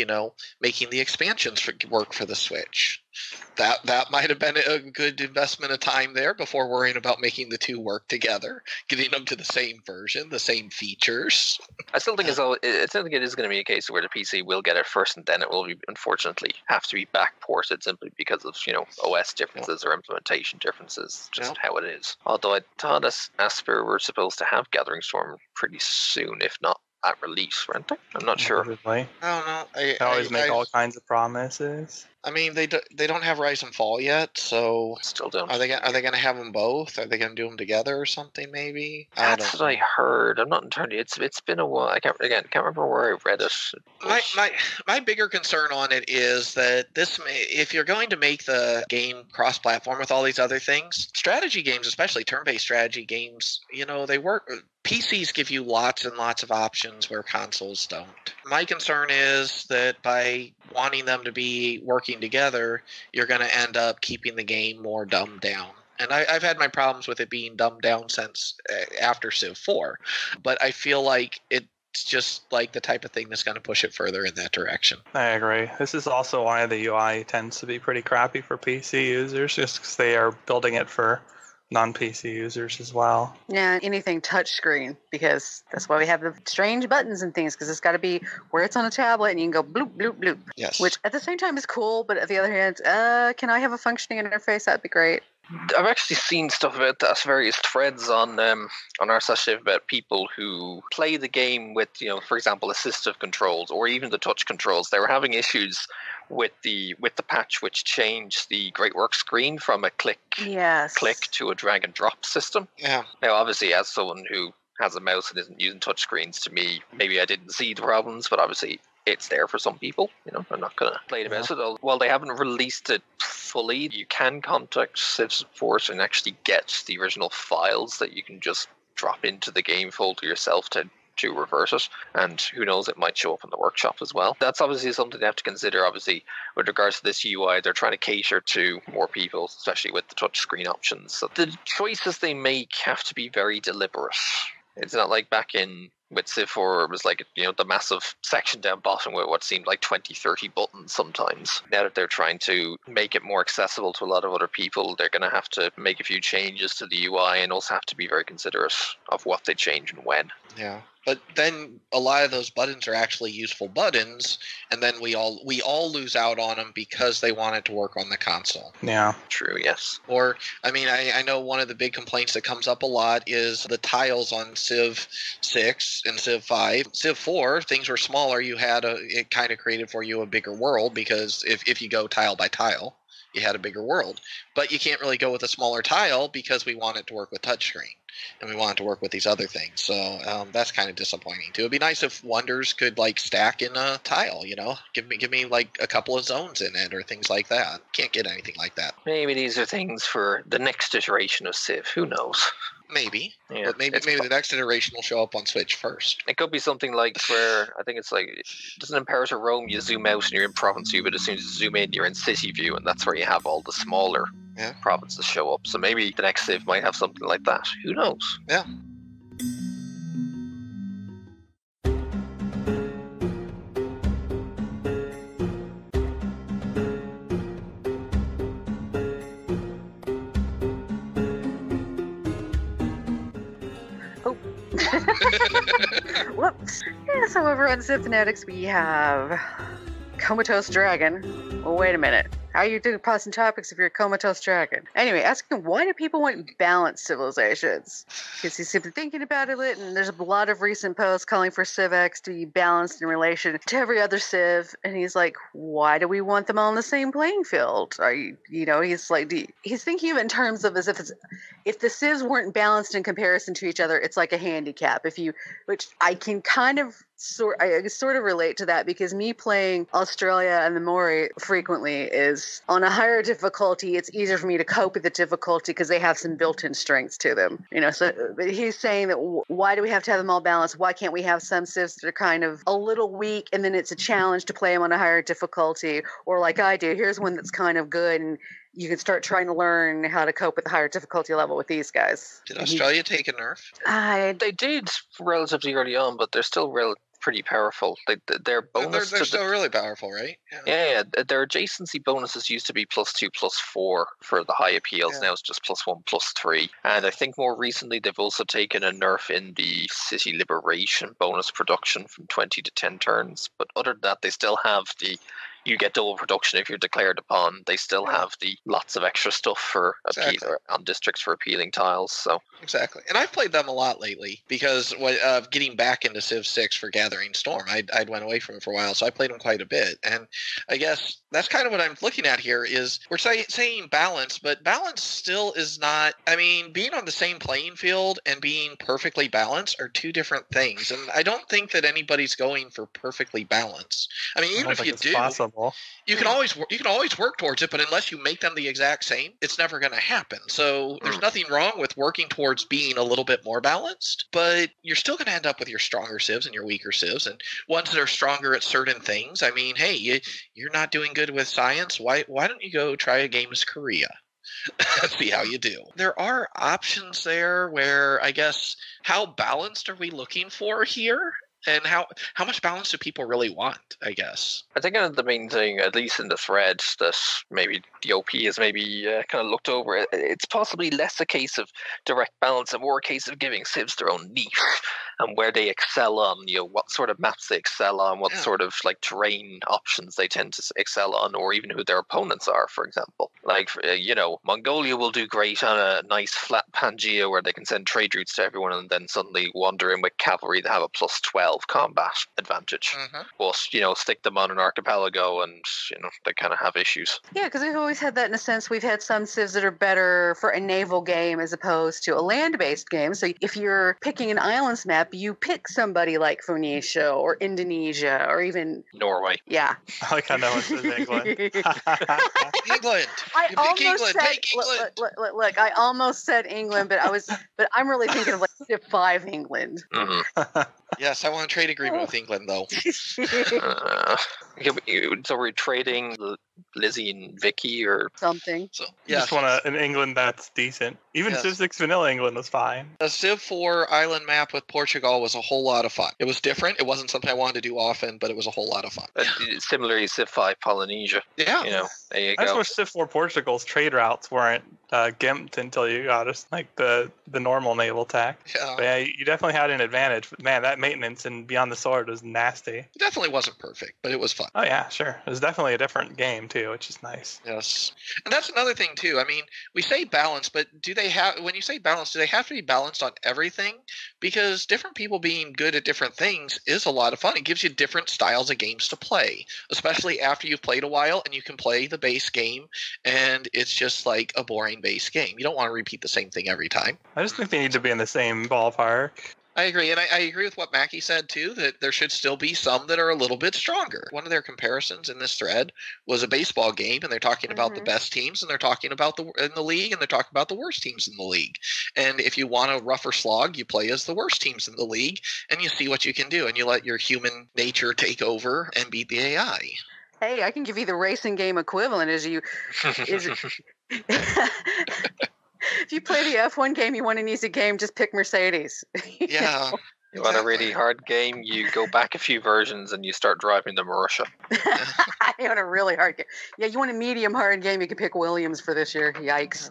making the expansions work for the Switch. That might have been a good investment of time there before worrying about making the two work together, getting them to the same version, the same features. I still think it is going to be a case where the PC will get it first, and then it will be, unfortunately, have to be backported simply because of OS differences or implementation differences, just how it is. Although I thought Asper were supposed to have Gathering Storm pretty soon, if not at release, weren't they? I'm not sure. I don't know. They always make all kinds of promises. I mean, they don't have Rise and Fall yet, so still don't. Are they going to have them both? Are they going to do them together or something? Maybe. That's what I heard. I'm not entirely. It's been a while. I can't remember where I read it. My bigger concern on it is that if you're going to make the game cross-platform with all these other things, strategy games, especially turn-based strategy games, they work. PCs give you lots and lots of options where consoles don't. My concern is that by wanting them to be working together, you're going to end up keeping the game more dumbed down. And I've had my problems with it being dumbed down since after Civ 4, but I feel like it's just like the type of thing that's going to push it further in that direction. I agree. This is also why the UI tends to be pretty crappy for PC users, just because they are building it for non-PC users as well. Yeah, anything touchscreen, because that's why we have the strange buttons and things, because it's got to be where it's on a tablet and you can go bloop, bloop, bloop. Yes. Which at the same time is cool, but at the other hand, can I have a functioning interface? That'd be great. I've actually seen stuff about that, various threads on our session about people who play the game with, for example, assistive controls or even the touch controls. They were having issues with the patch which changed the Great Work screen from a click to a drag and drop system. Yeah. Now, obviously, as someone who has a mouse and isn't using touch screens, to me, maybe I didn't see the problems, but obviously it's there for some people. I'm not going to play about it. While they haven't released it fully, you can contact Civ Support and actually get the original files that you can just drop into the game folder yourself to reverse it, and who knows, it might show up in the workshop as well. That's obviously something they have to consider. Obviously, with regards to this UI, they're trying to cater to more people, especially with the touchscreen options. So the choices they make have to be very deliberate. It's not like back with Civ 4, it was like, the massive section down bottom with what seemed like 20, 30 buttons sometimes. Now that they're trying to make it more accessible to a lot of other people, they're going to have to make a few changes to the UI and also have to be very considerate of what they change and when. Yeah. But then a lot of those buttons are actually useful buttons, and then we all lose out on them because they want it to work on the console. Yeah. True, yes. Or, I know one of the big complaints that comes up a lot is the tiles on Civ 6 and Civ 5. Civ 4, things were smaller. It kind of created for you a bigger world, because if you go tile by tile, you had a bigger world. But you can't really go with a smaller tile because we want it to work with touchscreen. And we want it to work with these other things. So that's kind of disappointing too. It'd be nice if wonders could stack in a tile, Give me a couple of zones in it or things like that. Can't get anything like that. Maybe these are things for the next iteration of Civ. Who knows? Maybe. Yeah, but maybe the next iteration will show up on Switch first. It could be something like where, I think it's like, doesn't Imperator Rome, you zoom out and you're in province view, but as soon as you zoom in, you're in city view, and that's where you have all the smaller provinces show up. So maybe the next Civ might have something like that. Who knows? Yeah. Whoops. Yeah, so over on Civ Fanatics we have Comatose Dragon. Well, wait a minute. How you do passing topics if you're a comatose dragon? Anyway, asking why do people want balanced civilizations? Because he's simply thinking about it, and there's a lot of recent posts calling for CivX to be balanced in relation to every other civ, and he's like, why do we want them all on the same playing field? Are he's like, he's thinking of it in terms of as if the civs weren't balanced in comparison to each other, it's like a handicap. Which I can kind of sort of relate to that, because me playing Australia and the Maori frequently is on a higher difficulty. It's easier for me to cope with the difficulty because they have some built-in strengths to them. So but he's saying that why do we have to have them all balanced? Why can't we have some civs that are kind of a little weak, and then it's a challenge to play them on a higher difficulty, or like I do, here's one that's kind of good, and you can start trying to learn how to cope with the higher difficulty level with these guys. Did Australia take a nerf? They did relatively early on, but they're still pretty powerful. Their bonus they're still really powerful, right? Yeah. Their adjacency bonuses used to be +2, +4 for the high appeals. Now it's just +1, +3. And I think more recently they've also taken a nerf in the city liberation bonus production from 20 to 10 turns. But other than that, they still have you get double production if you're declared upon. They still have the lots of extra stuff for on districts for appealing tiles. So exactly, and I've played them a lot lately because of getting back into Civ 6 for Gathering Storm. I'd went away from it for a while, so I played them quite a bit. And I guess that's kind of what I'm looking at here is we're saying balance, but balance still is not. I mean, being on the same playing field and being perfectly balanced are two different things, and I don't think that anybody's going for perfectly balanced. I mean, even if you do. Possible. You can always work towards it, but unless you make them the exact same, it's never going to happen. So there's nothing wrong with working towards being a little bit more balanced, but you're still going to end up with your stronger civs and your weaker civs, and ones that are stronger at certain things. I mean, hey, you're not doing good with science. Why don't you go try a game as Korea? See how you do. There are options there where I guess how balanced are we looking for here? And how much balance do people really want, I guess? I think the main thing, at least in the thread, that maybe the OP has maybe kind of looked over, it's possibly less a case of direct balance and more a case of giving civs their own niche and where they excel on, what sort of maps they excel on, what sort of terrain options they tend to excel on, or even who their opponents are, for example. Like, Mongolia will do great on a nice flat Pangea where they can send trade routes to everyone and then suddenly wander in with cavalry that have a +12 combat advantage. But stick them on an archipelago and they kind of have issues. Yeah, because we've always had that in a sense. We've had some civs that are better for a naval game as opposed to a land-based game. So if you're picking an islands map, you pick somebody like Phoenicia or Indonesia or even Norway. Yeah. I like how no one says England. England. I almost England. said Take England. look, I almost said England, but I'm really thinking of like Civ 5 England. Yes, I want a trade agreement with England, though. So we're trading Lizzie and Vicky or something. So just want an England that's decent. Even Civ 6 Vanilla England was fine. The Civ 4 island map with Portugal was a whole lot of fun. It was different. It wasn't something I wanted to do often, but it was a whole lot of fun. Similarly, Civ 5 Polynesia. Yeah. There you I just go. wish Civ 4 Portugal's trade routes weren't gimped until you got us like the normal naval attack. Yeah. But yeah, you definitely had an advantage. But man, that maintenance in Beyond the Sword was nasty. It definitely wasn't perfect, but it was fun. Oh yeah, sure. It was definitely a different game too, which is nice. Yes. And that's another thing too. I mean, we say balance, but when you say balance, do they have to be balanced on everything? Because different people being good at different things is a lot of fun. It gives you different styles of games to play, especially after you've played a while and you can play the base game and it's just like a boring base game. You don't want to repeat the same thing every time. I just think they need to be in the same ballpark. I agree, and I agree with what Mackie said, too, that there should still be some that are a little bit stronger. One of their comparisons in this thread was a baseball game, and they're talking about the best teams, and they're talking about in the league, and they're talking about the worst teams in the league. And if you want a rougher slog, you play as the worst teams in the league, and you see what you can do, and you let your human nature take over and beat the AI. Hey, I can give you the racing game equivalent If you play the F1 game, you want an easy game, just pick Mercedes. Yeah. You want a really hard game, you go back a few versions and you start driving the Marussia. You want a really hard game. Yeah, you want a medium hard game, you can pick Williams for this year. Yikes.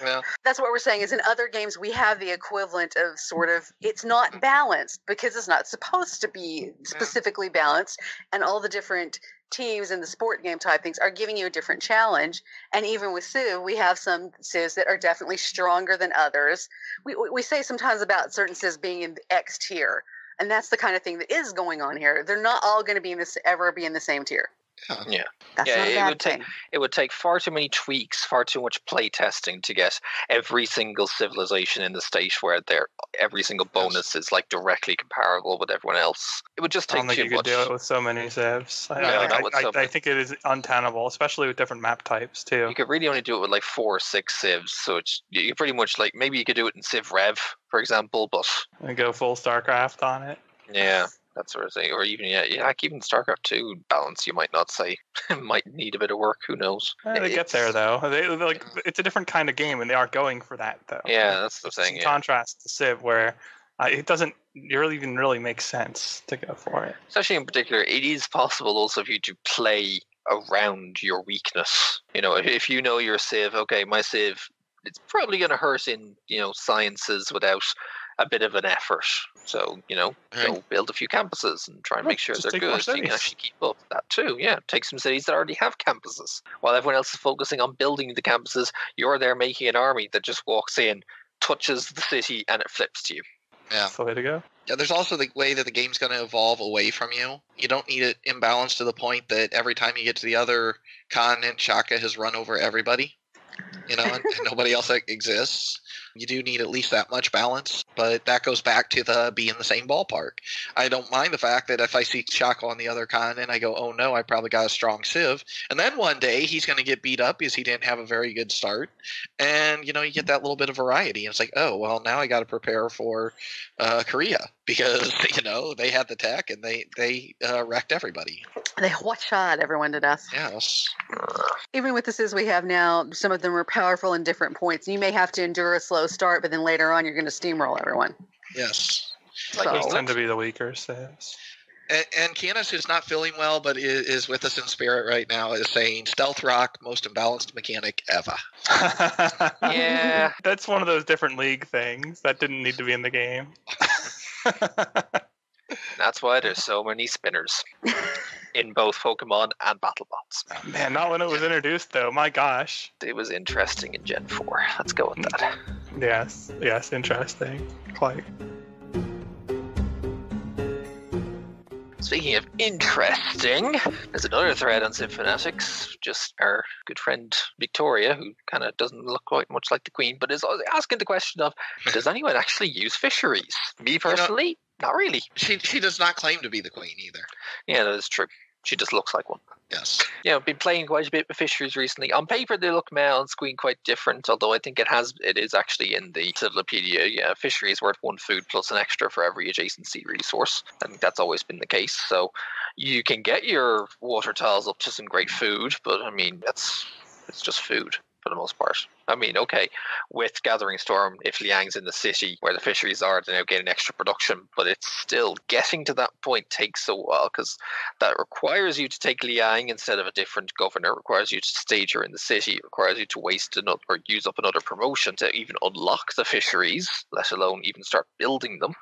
Well, That's what we're saying is in other games we have the equivalent of sort of it's not balanced because it's not supposed to be specifically balanced, and all the different teams in the sport game type things are giving you a different challenge. And even with Civ, we have some Civs that are definitely stronger than others. We say sometimes about certain Civs being in the X tier, and that's the kind of thing that is going on here. They're not all going to be ever be in the same tier. Yeah. That's not a bad thing. It would take far too many tweaks, far too much play testing to get every single civilization in the state where every single bonus is like directly comparable with everyone else. It would just take too much. I don't think you could do it with so many Civs. I think it is untenable, especially with different map types too. You could really only do it with like 4 or 6 Civs, so you pretty much like maybe you could do it in Civ Rev, for example, but and go full StarCraft on it. Yeah. That sort of thing, or even even StarCraft 2 balance, you might not say, might need a bit of work. Who knows? They get there though. It's a different kind of game, and they are going for that though. Yeah, that's the thing. In contrast to Civ, where it doesn't really make sense to go for it. Especially in particular, it is possible also for you to play around your weakness. If you know your Civ, okay, my Civ, it's probably going to hurt in sciences without a bit of an effort. So, go build a few campuses and try and make sure they're good so you can actually keep up with that too. Yeah, take some cities that already have campuses. While everyone else is focusing on building the campuses, you're there making an army that just walks in, touches the city, and it flips to you. Yeah. That's the way to go. Yeah, there's also the way that the game's going to evolve away from you. You don't need it imbalanced to the point that every time you get to the other continent, Shaka has run over everybody. And nobody else exists. You do need at least that much balance, but that goes back to the be in the same ballpark. I don't mind the fact that if I see Shaka on the other continent, I go, oh no, I probably got a strong Civ. And then one day he's going to get beat up because he didn't have a very good start. And, you get that little bit of variety. And it's like, oh, well, now I got to prepare for Korea because, they had the tech and they wrecked everybody. They one-shot everyone to death. Yes. Even with the Civs we have now, some of them are powerful in different points. You may have to endure a slow start, but then later on you're going to steamroll everyone. Yes. Those tend to be the weaker Civs. And Kianis, who's not feeling well but is with us in spirit right now, is saying, Stealth Rock, most imbalanced mechanic ever. Yeah. That's one of those different league things that didn't need to be in the game. That's why there's so many spinners in both Pokemon and BattleBots. Man, not when it was introduced, though. My gosh. It was interesting in Gen 4. Let's go with that. Yes, interesting. Quite. Speaking of interesting, there's another thread on Civ Fanatics. Just our good friend Victoria, who kind of doesn't look quite much like the Queen, but is asking the question of, does anyone actually use Fisheries? Me personally, not really. She does not claim to be the Queen either. Yeah, that is true. She just looks like one. Yes. I've been playing quite a bit with Fisheries recently. On paper, they look now on screen quite different, although I think it is actually in the Civilopedia. Yeah, Fisheries worth 1 food plus an extra for every adjacent sea resource. I think that's always been the case. So you can get your water tiles up to some great food, but I mean, it's just food for the most part. I mean, okay, with Gathering Storm, if Liang's in the city where the fisheries are, they're now getting extra production, but it's still getting to that point takes a while because that requires you to take Liang instead of a different governor. It requires you to stage her in the city. It requires you to waste another or use up another promotion to even unlock the fisheries, let alone even start building them,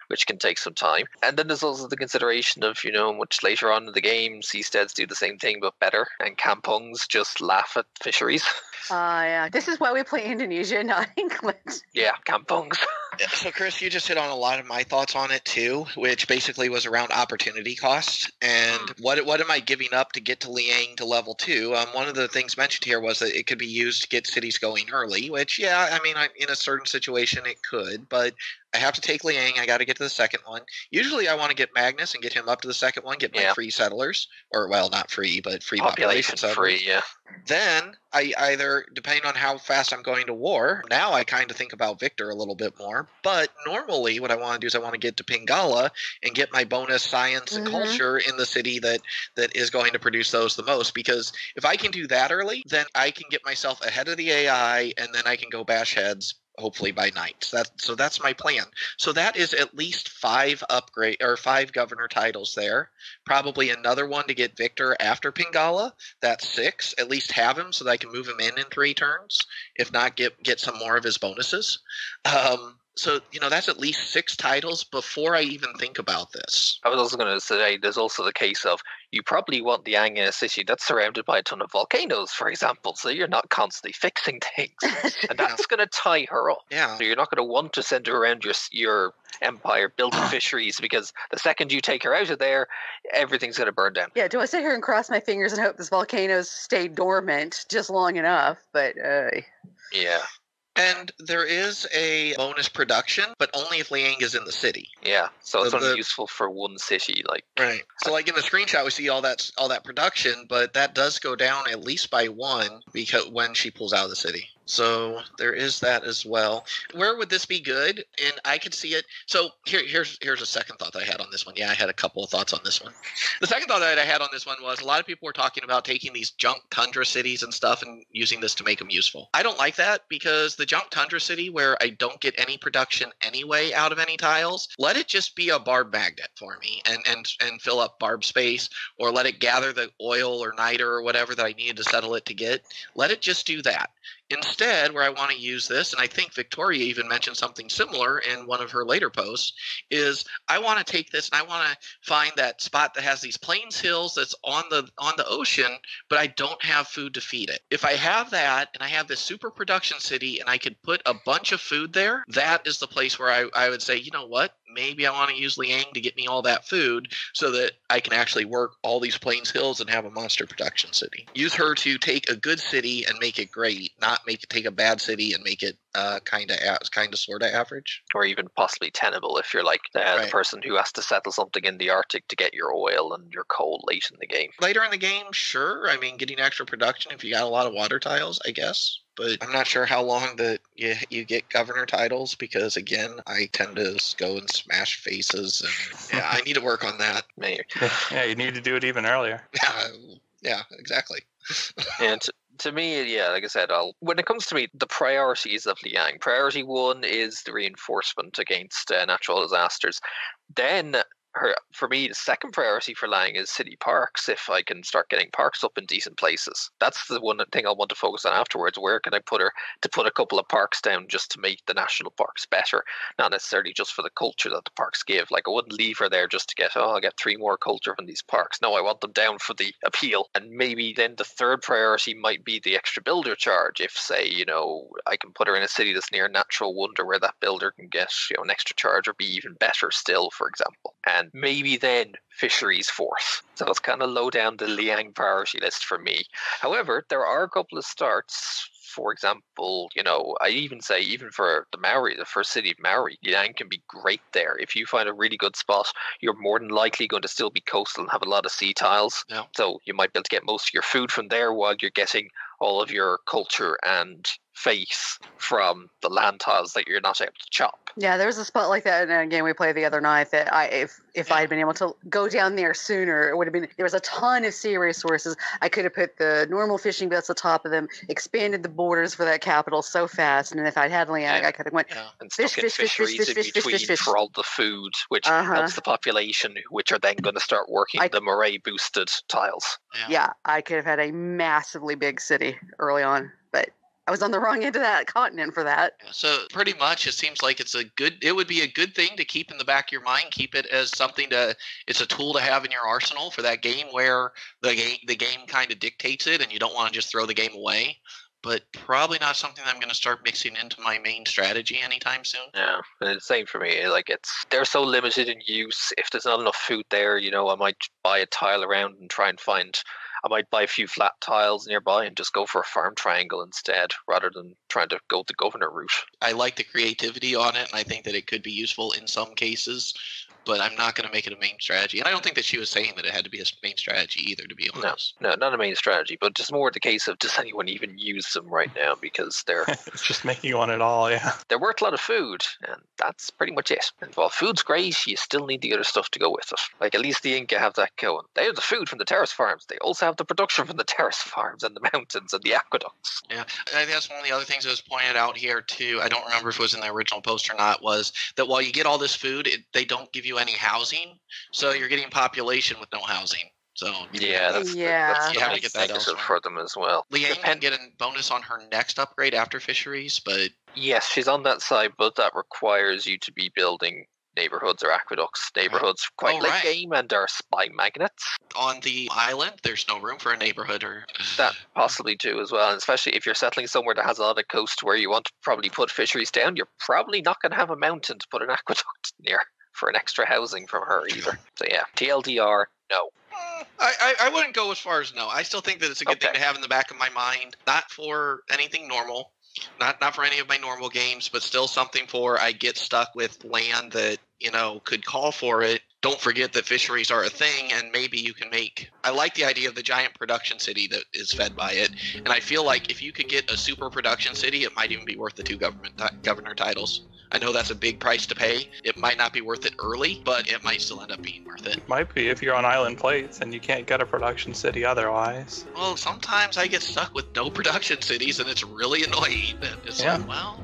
which can take some time. And then there's also the consideration of, much later on in the game, seasteads do the same thing but better, and kampungs just laugh at fisheries. Yeah. This is why we play Indonesia, not England. Yeah, kampungs. Yeah, so Chris, you just hit on a lot of my thoughts on it too, which basically was around opportunity cost and what am I giving up to get to Liang to level 2? One of the things mentioned here was that it could be used to get cities going early, which in a certain situation it could, but I have to take Liang. I got to get to the second one. Usually I want to get Magnus and get him up to the second one, get my free settlers, or well, not free, but free population settlers. Free, yeah. Then I either, depending on how fast I'm going to war, now I kind of think about Victor a little bit more. But normally what I want to do is I want to get to Pingala and get my bonus science and culture in the city that is going to produce those the most. Because if I can do that early, then I can get myself ahead of the AI and then I can go bash heads hopefully by night. So that's my plan. So that is at least 5 governor titles there. Probably another one to get Victor after Pingala. That's 6. At least have him so that I can move him in 3 turns. If not, get some more of his bonuses. So, that's at least 6 titles before I even think about this. I was also going to say, there's also the case of you probably want Liang in a city that's surrounded by a ton of volcanoes, for example, so you're not constantly fixing things. And that's going to tie her up. Yeah. So you're not going to want to send her around your empire building fisheries, because the second you take her out of there, everything's going to burn down. Yeah, do I sit here and cross my fingers and hope this volcanoes stay dormant just long enough? But, yeah. And there is a bonus production, but only if Liang is in the city. Yeah, so it's only useful for one city. Right. So in the screenshot, we see all that production, but that does go down at least by 1 because when she pulls out of the city. So there is that as well. Where would this be good? And I could see it. So here's a second thought that I had on this one. Yeah, I had a couple of thoughts on this one. The second thought that I had on this one was a lot of people were talking about taking these junk tundra cities and stuff and using this to make them useful. I don't like that because the junk tundra city where I don't get any production anyway out of any tiles, let it just be a barb magnet for me and fill up barb space, or let it gather the oil or niter or whatever that I needed to settle it to get. Let it just do that. Instead, where I want to use this, and I think Victoria even mentioned something similar in one of her later posts, is I want to take this and I want to find that spot that has these plains hills that's on the ocean, but I don't have food to feed it. If I have that and I have this super production city and I could put a bunch of food there, that is the place where I would say, you know what? Maybe I want to use Liang to get me all that food so that I can actually work all these plains hills and have a monster production city. Use her to take a good city and make it great, not take a bad city and make it kind of sort of average, or even possibly tenable if you're like the person who has to settle something in the Arctic to get your oil and your coal late in the game. Later in the game, sure. I mean, getting extra production if you got a lot of water tiles, I guess. But I'm not sure how long that you get governor titles because, again, I tend to go and smash faces. And I need to work on that. Yeah, you need to do it even earlier. Yeah, exactly. And to me, like I said, when it comes to me, the priorities of Liang. Priority 1 is the reinforcement against natural disasters. Then, for me, the second priority for Liang is city parks. If I can start getting parks up in decent places, that's the one thing I want to focus on afterwards. Where can I put her to put a couple of parks down just to make the national parks better, not necessarily just for the culture that the parks give. Like I wouldn't leave her there just to get I'll get 3 more culture from these parks. No, I want them down for the appeal. And maybe then the third priority might be the extra builder charge. If say I can put her in a city that's near a natural wonder where that builder can get an extra charge or be even better still, for example. And maybe then Fisheries 4th. So it's kind of low down the Liang priority list for me. However, there are a couple of starts. For example, I even say even for the Maori, the first city of Maori, Liang can be great there. If you find a really good spot, you're more than likely going to still be coastal and have a lot of sea tiles. Yeah. So you might be able to get most of your food from there while you're getting all of your culture and faith from the land tiles that you're not able to chop. Yeah, there was a spot like that in a game we played the other night that if I had been able to go down there sooner, it would have been, there was a ton of sea resources. I could have put the normal fishing boats on top of them, expanded the borders for that capital so fast, and if I'd had Liang, I could have went and stuck in fisheries in between for all the food, which helps the population, which are then going to start working the moray boosted tiles. Yeah, I could have had a massively big city early on, but I was on the wrong end of that continent for that. So pretty much it seems like it would be a good thing to keep in the back of your mind, keep it as something it's a tool to have in your arsenal for that game where the game kind of dictates it and you don't want to just throw the game away. But probably not something I'm going to start mixing into my main strategy anytime soon. Yeah, and the same for me. Like they're so limited in use. If there's not enough food there, I might buy a tile around and try and find. I might buy a few flat tiles nearby and just go for a farm triangle instead, rather than trying to go the governor route. I like the creativity on it, and I think that it could be useful in some cases. but I'm not going to make it a main strategy. And I don't think that she was saying that it had to be a main strategy either, to be honest. No, not a main strategy, but just more the case of does anyone even use them right now, because they're It's just making one at all, yeah. they're worth a lot of food, and that's pretty much it. And while food's great, you still need the other stuff to go with it. Like, at least the Inca have that going. They have the food from the terrace farms. They also have the production from the terrace farms and the mountains and the aqueducts. Yeah, I think that's one of the other things that was pointed out here, too. I don't remember if it was in the original post or not, was that while you get all this food, they don't give you any housing, so you're getting population with no housing. So That's you have to the get that negative elsewhere. for them as well. Liang can get a bonus on her next upgrade after Fisheries, but Yes, she's on that side, but that requires you to be building neighborhoods or aqueducts. Neighborhoods quite late game and are spy magnets. on the island, there's no room for a neighborhood or That possibly too as well, and especially if you're settling somewhere that has a lot of coast where you want to probably put fisheries down, you're probably not going to have a mountain to put an aqueduct near for an extra housing from her either. So yeah, TLDR, no. I wouldn't go as far as no. I still think that it's a good thing Okay. to have in the back of my mind. Not for anything normal. Not for any of my normal games, but still something for I get stuck with land that, could call for it. Don't forget that fisheries are a thing, and maybe you can make... I like the idea of the giant production city that is fed by it, and I feel like if you could get a super production city, it might even be worth the 2 governor titles. I know that's a big price to pay. It might not be worth it early, but it might still end up being worth it. Might be if you're on island plates and you can't get a production city otherwise. Well, sometimes I get stuck with no production cities, and it's really annoying. And it's Yeah. like, well...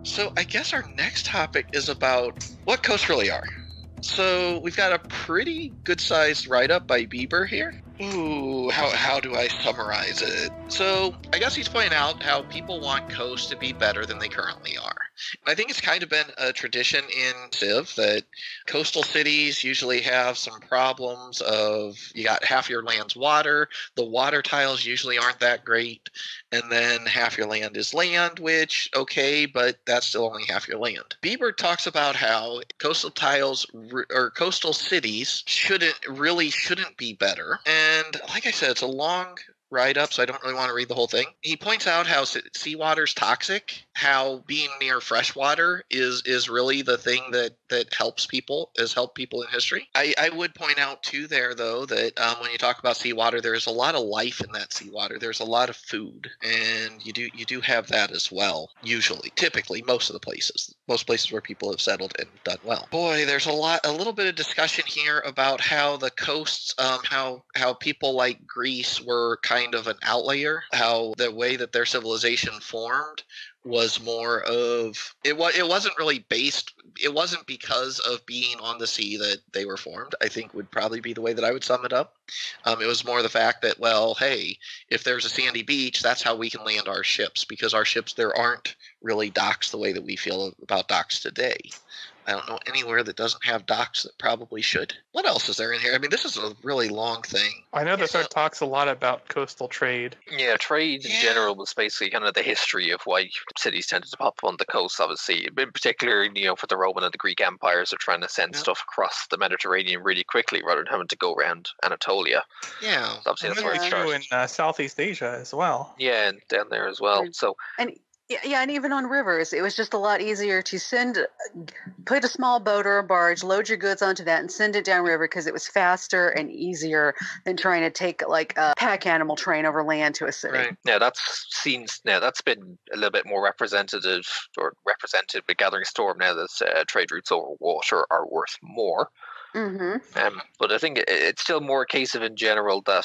So I guess our next topic is about what coasts really are. So we've got a pretty good-sized write-up by Bieber here. Ooh, how do I summarize it? So I guess he's pointing out how people want coasts to be better than they currently are. And I think it's kind of been a tradition in Civ that coastal cities usually have some problems of you got half your land's water, the water tiles usually aren't that great, and then half your land is land, which, okay, but that's still only half your land. Bieber talks about how coastal tiles or coastal cities shouldn't be better. And like I said, it's a long write-up, so I don't really want to read the whole thing. He points out how seawater's toxic, how being near freshwater is really the thing that helps people, has helped people in history. I would point out too there, though, that when you talk about seawater, there's a lot of life in that seawater. There's a lot of food, and you do have that as well, usually, typically, most places where people have settled and done well. Boy, there's a little bit of discussion here about how the coasts, how people like Greece were kind of an outlier, how the way that their civilization formed was more of it wasn't really based, it wasn't because of being on the sea that they were formed, I think would probably be the way that I would sum it up. It was more the fact that, well, hey, if there's a sandy beach, that's how we can land our ships, because our ships, there aren't really docks the way that we feel about docks today. I don't know anywhere that doesn't have docks that probably should. What else is there in here? I mean, this is a really long thing. I know that there talks a lot about coastal trade. Yeah, trade in general was basically kind of the history of why cities tended to pop up on the coast, obviously. In particular, for the Roman and the Greek empires are trying to send stuff across the Mediterranean really quickly rather than having to go around Anatolia. Yeah. Obviously, that's where it True started. in Southeast Asia as well. Yeah, and down there as well. So Yeah, and even on rivers, it was just a lot easier to put a small boat or a barge, load your goods onto that, and send it downriver because it was faster and easier than trying to take like a pack animal train over land to a city. right. Now that's been a little bit more represented with Gathering Storm now that trade routes over water are worth more. Mm-hmm. But I think it's still more a case of in general that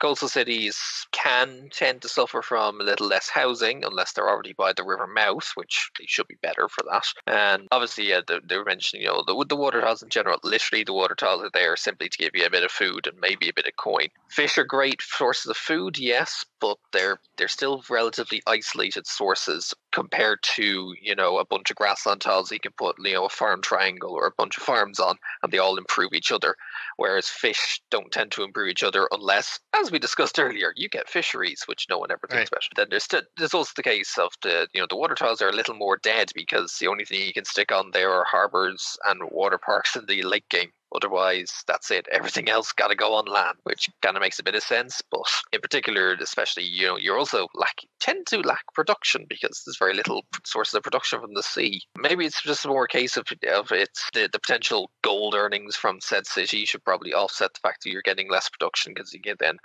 coastal cities can tend to suffer from a little less housing unless they're already by the river mouth, which they should be better for that. And obviously, they were mentioning, the water tiles in general, literally the water tiles are there simply to give you a bit of food and maybe a bit of coin. Fish are great sources of food, yes, but they're still relatively isolated sources compared to, a bunch of grassland tiles you can put, a farm triangle or a bunch of farms on, and they all improve each other. Whereas fish don't tend to improve each other unless, as we discussed earlier, you get fisheries, which no one ever thinks about. Then there's also the case of the water tiles are a little more dead because the only thing you can stick on there are harbors and water parks in the late game. Otherwise, that's it. Everything else got to go on land, which kind of makes a bit of sense. But in particular, especially, you're also tend to lack production because there's very little sources of production from the sea. Maybe it's just more a case of it's the potential gold earnings from said city should probably offset the fact that you're getting less production, because you can then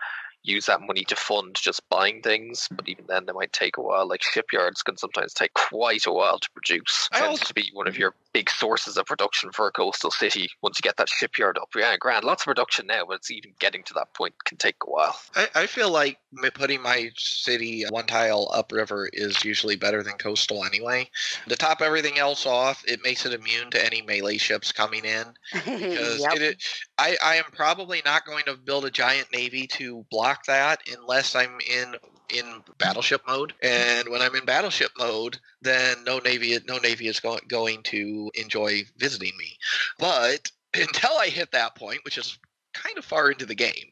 use that money to fund just buying things, but even then they might take a while. Like shipyards can sometimes take quite a while to produce. Tends to be one of your big sources of production for a coastal city once you get that shipyard up. Yeah, grand. Lots of production now, but it's even getting to that point can take a while. I feel like putting my city one tile upriver is usually better than coastal anyway. To top everything else off, it makes it immune to any melee ships coming in. Because Yep. I am probably not going to build a giant navy to block that unless I'm in battleship mode. And when I'm in battleship mode, then no navy is going to enjoy visiting me. But until I hit that point, which is kind of far into the game,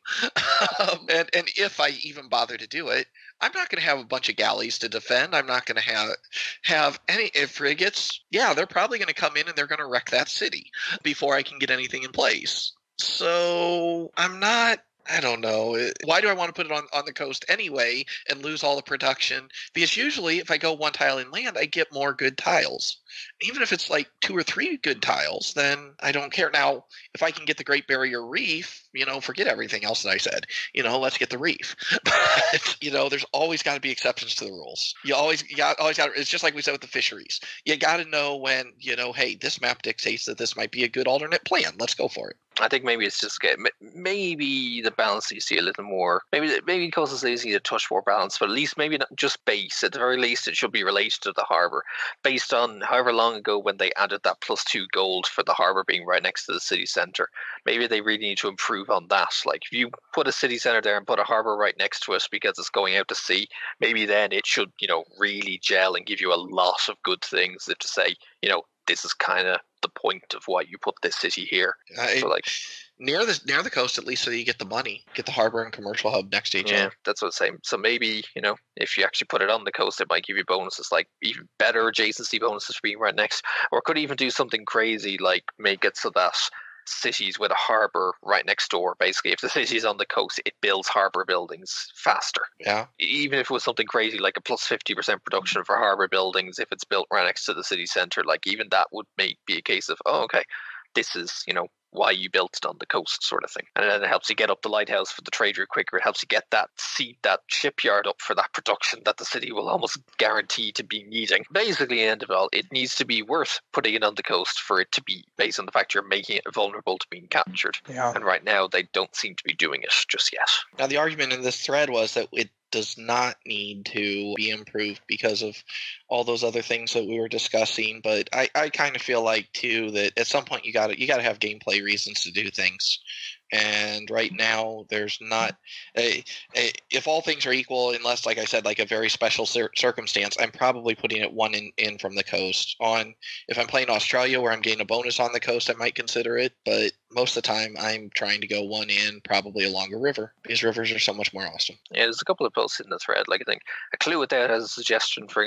and if I even bother to do it, I'm not going to have a bunch of galleys to defend. I'm not going to have any frigates. Yeah, they're probably going to come in and they're going to wreck that city before I can get anything in place. So I don't know. Why do I want to put it on the coast anyway and lose all the production? Because usually if I go one tile inland, I get more good tiles. Even if it's like 2 or 3 good tiles, then I don't care. Now, if I can get the Great Barrier Reef, forget everything else that I said. Let's get the reef. But, there's always got to be exceptions to the rules. You always got. It's just like we said with the fisheries. You got to know when, hey, this map dictates that this might be a good alternate plan. Let's go for it. I think maybe it's just maybe the balance needs to be a little more. Maybe coastal cities need a touch more balance, but at least maybe not just base. At the very least, it should be related to the harbour, based on however long ago when they added that +2 gold for the harbour being right next to the city centre. Maybe they really need to improve on that. Like if you put a city centre there and put a harbour right next to it because it's going out to sea, maybe then it should really gel and give you a lot of good things to say this is kind of the point of why you put this city here. So near the coast, at least, so you get the money, get the harbor and commercial hub next to each other. That's what I'm saying. So maybe if you actually put it on the coast, it might give you bonuses, like even better adjacency bonuses for being right next, or could even do something crazy like make it so that cities with a harbor right next door, basically if the city's on the coast, it builds harbor buildings faster. Yeah. Even if it was something crazy like a +50% production for harbor buildings if it's built right next to the city center, like even that would be a case of, oh, okay, this is why you built it on the coast, sort of thing. And then it helps you get up the lighthouse for the trade route quicker. It helps you get that shipyard up for that production that the city will almost guarantee to be needing. Basically, end of it all, it needs to be worth putting it on the coast for it to be, based on the fact you're making it vulnerable to being captured. Yeah. And right now, they don't seem to be doing it just yet. Now, the argument in this thread was that it does not need to be improved because of all those other things that we were discussing. But I kind of feel like too that at some point you got to have gameplay reasons to do things. And right now, there's not. If all things are equal, unless, like I said, like a very special circumstance, I'm probably putting it one in from the coast. If I'm playing Australia, where I'm getting a bonus on the coast, I might consider it. But most of the time, I'm trying to go one in, probably along a river, because rivers are so much more awesome. Yeah, there's a couple of posts in the thread. Like I think a clue with that has a suggestion for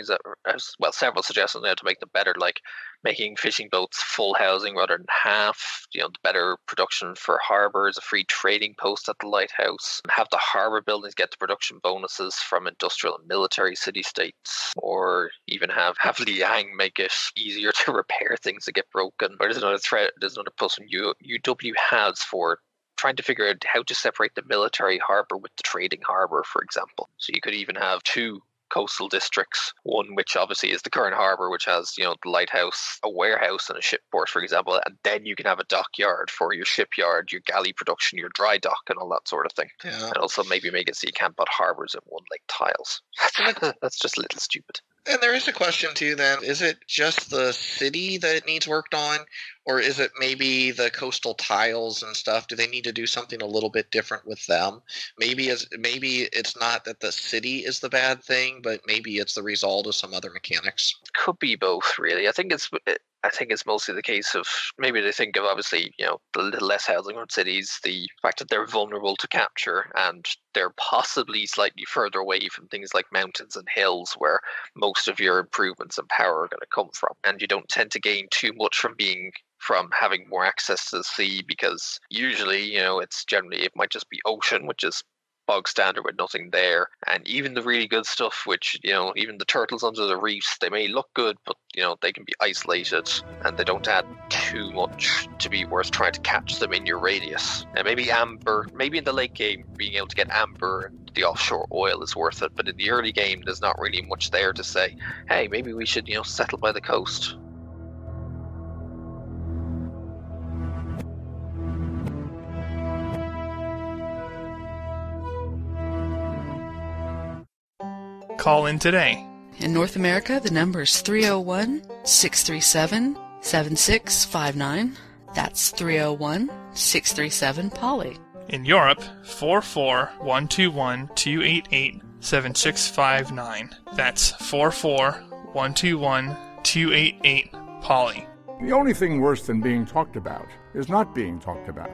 several suggestions now to make them better, like making fishing boats full housing rather than half. The better production for harbors, a free trading post at the lighthouse, have the harbor buildings get the production bonuses from industrial and military city-states, or even have Liang make it easier to repair things that get broken. Or there's another post on UW has for trying to figure out how to separate the military harbor with the trading harbor, for example. So you could even have 2 coastal districts, one which obviously is the current harbor, which has the lighthouse, a warehouse and a shipport, for example, and then you can have a dockyard for your shipyard, your galley production, your dry dock and all that sort of thing. Yeah. And also maybe make it so you can't put harbors in one like tiles. That's just a little stupid. And there is a question too then, is it just the city that it needs worked on, or is it maybe the coastal tiles and stuff? Do they need to do something a little bit different with them? Maybe it's not that the city is the bad thing, but maybe it's the result of some other mechanics. Could be both, really. I think it's mostly the case of maybe they think of obviously, the little less housing around cities, the fact that they're vulnerable to capture and they're possibly slightly further away from things like mountains and hills where most of your improvements and power are going to come from. And you don't tend to gain too much from being from having more access to the sea, because usually, it might just be ocean, which is bog standard with nothing there. And even the really good stuff, which, even the turtles under the reefs, they may look good, but, they can be isolated and they don't add too much to be worth trying to catch them in your radius. And maybe amber, maybe in the late game, being able to get amber and the offshore oil is worth it. But in the early game, there's not really much there to say, hey, maybe we should, settle by the coast. Call in today. In North America, the number is 301-637-7659. That's 301-637-POLY. In Europe, 44-121-288-7659. That's 44-121-288-POLY. The only thing worse than being talked about is not being talked about.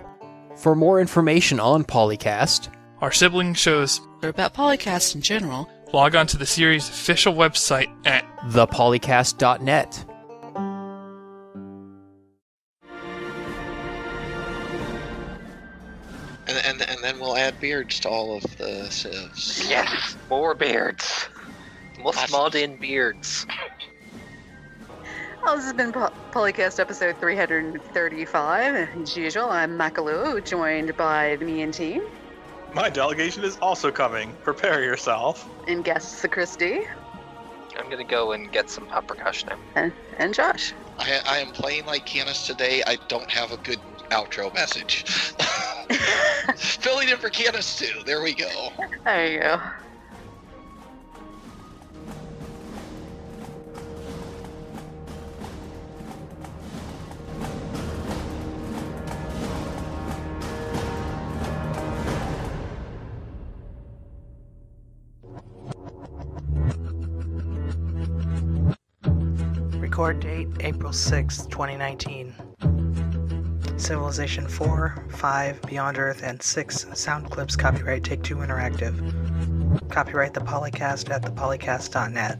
For more information on PolyCast, our sibling shows, or about PolyCast in general, log on to the series' official website at ThePolyCast.net. And then we'll add beards to all of the civs. Yes, more beards. Must mod in beards. Well, this has been PolyCast episode 335. As usual, I'm Makahlua, joined by TheMeInTeam. My delegation is also coming. Prepare yourself. And guests TheChrisD. I'm going to go and get some paprikash now. And Josh. I am playing like Canis today. I don't have a good outro message. Filling in for Canis too. There we go. There you go. Record date April 6th, 2019. Civilization 4, 5, Beyond Earth, and 6 sound clips copyright Take-Two Interactive. Copyright the PolyCast at thepolycast.net.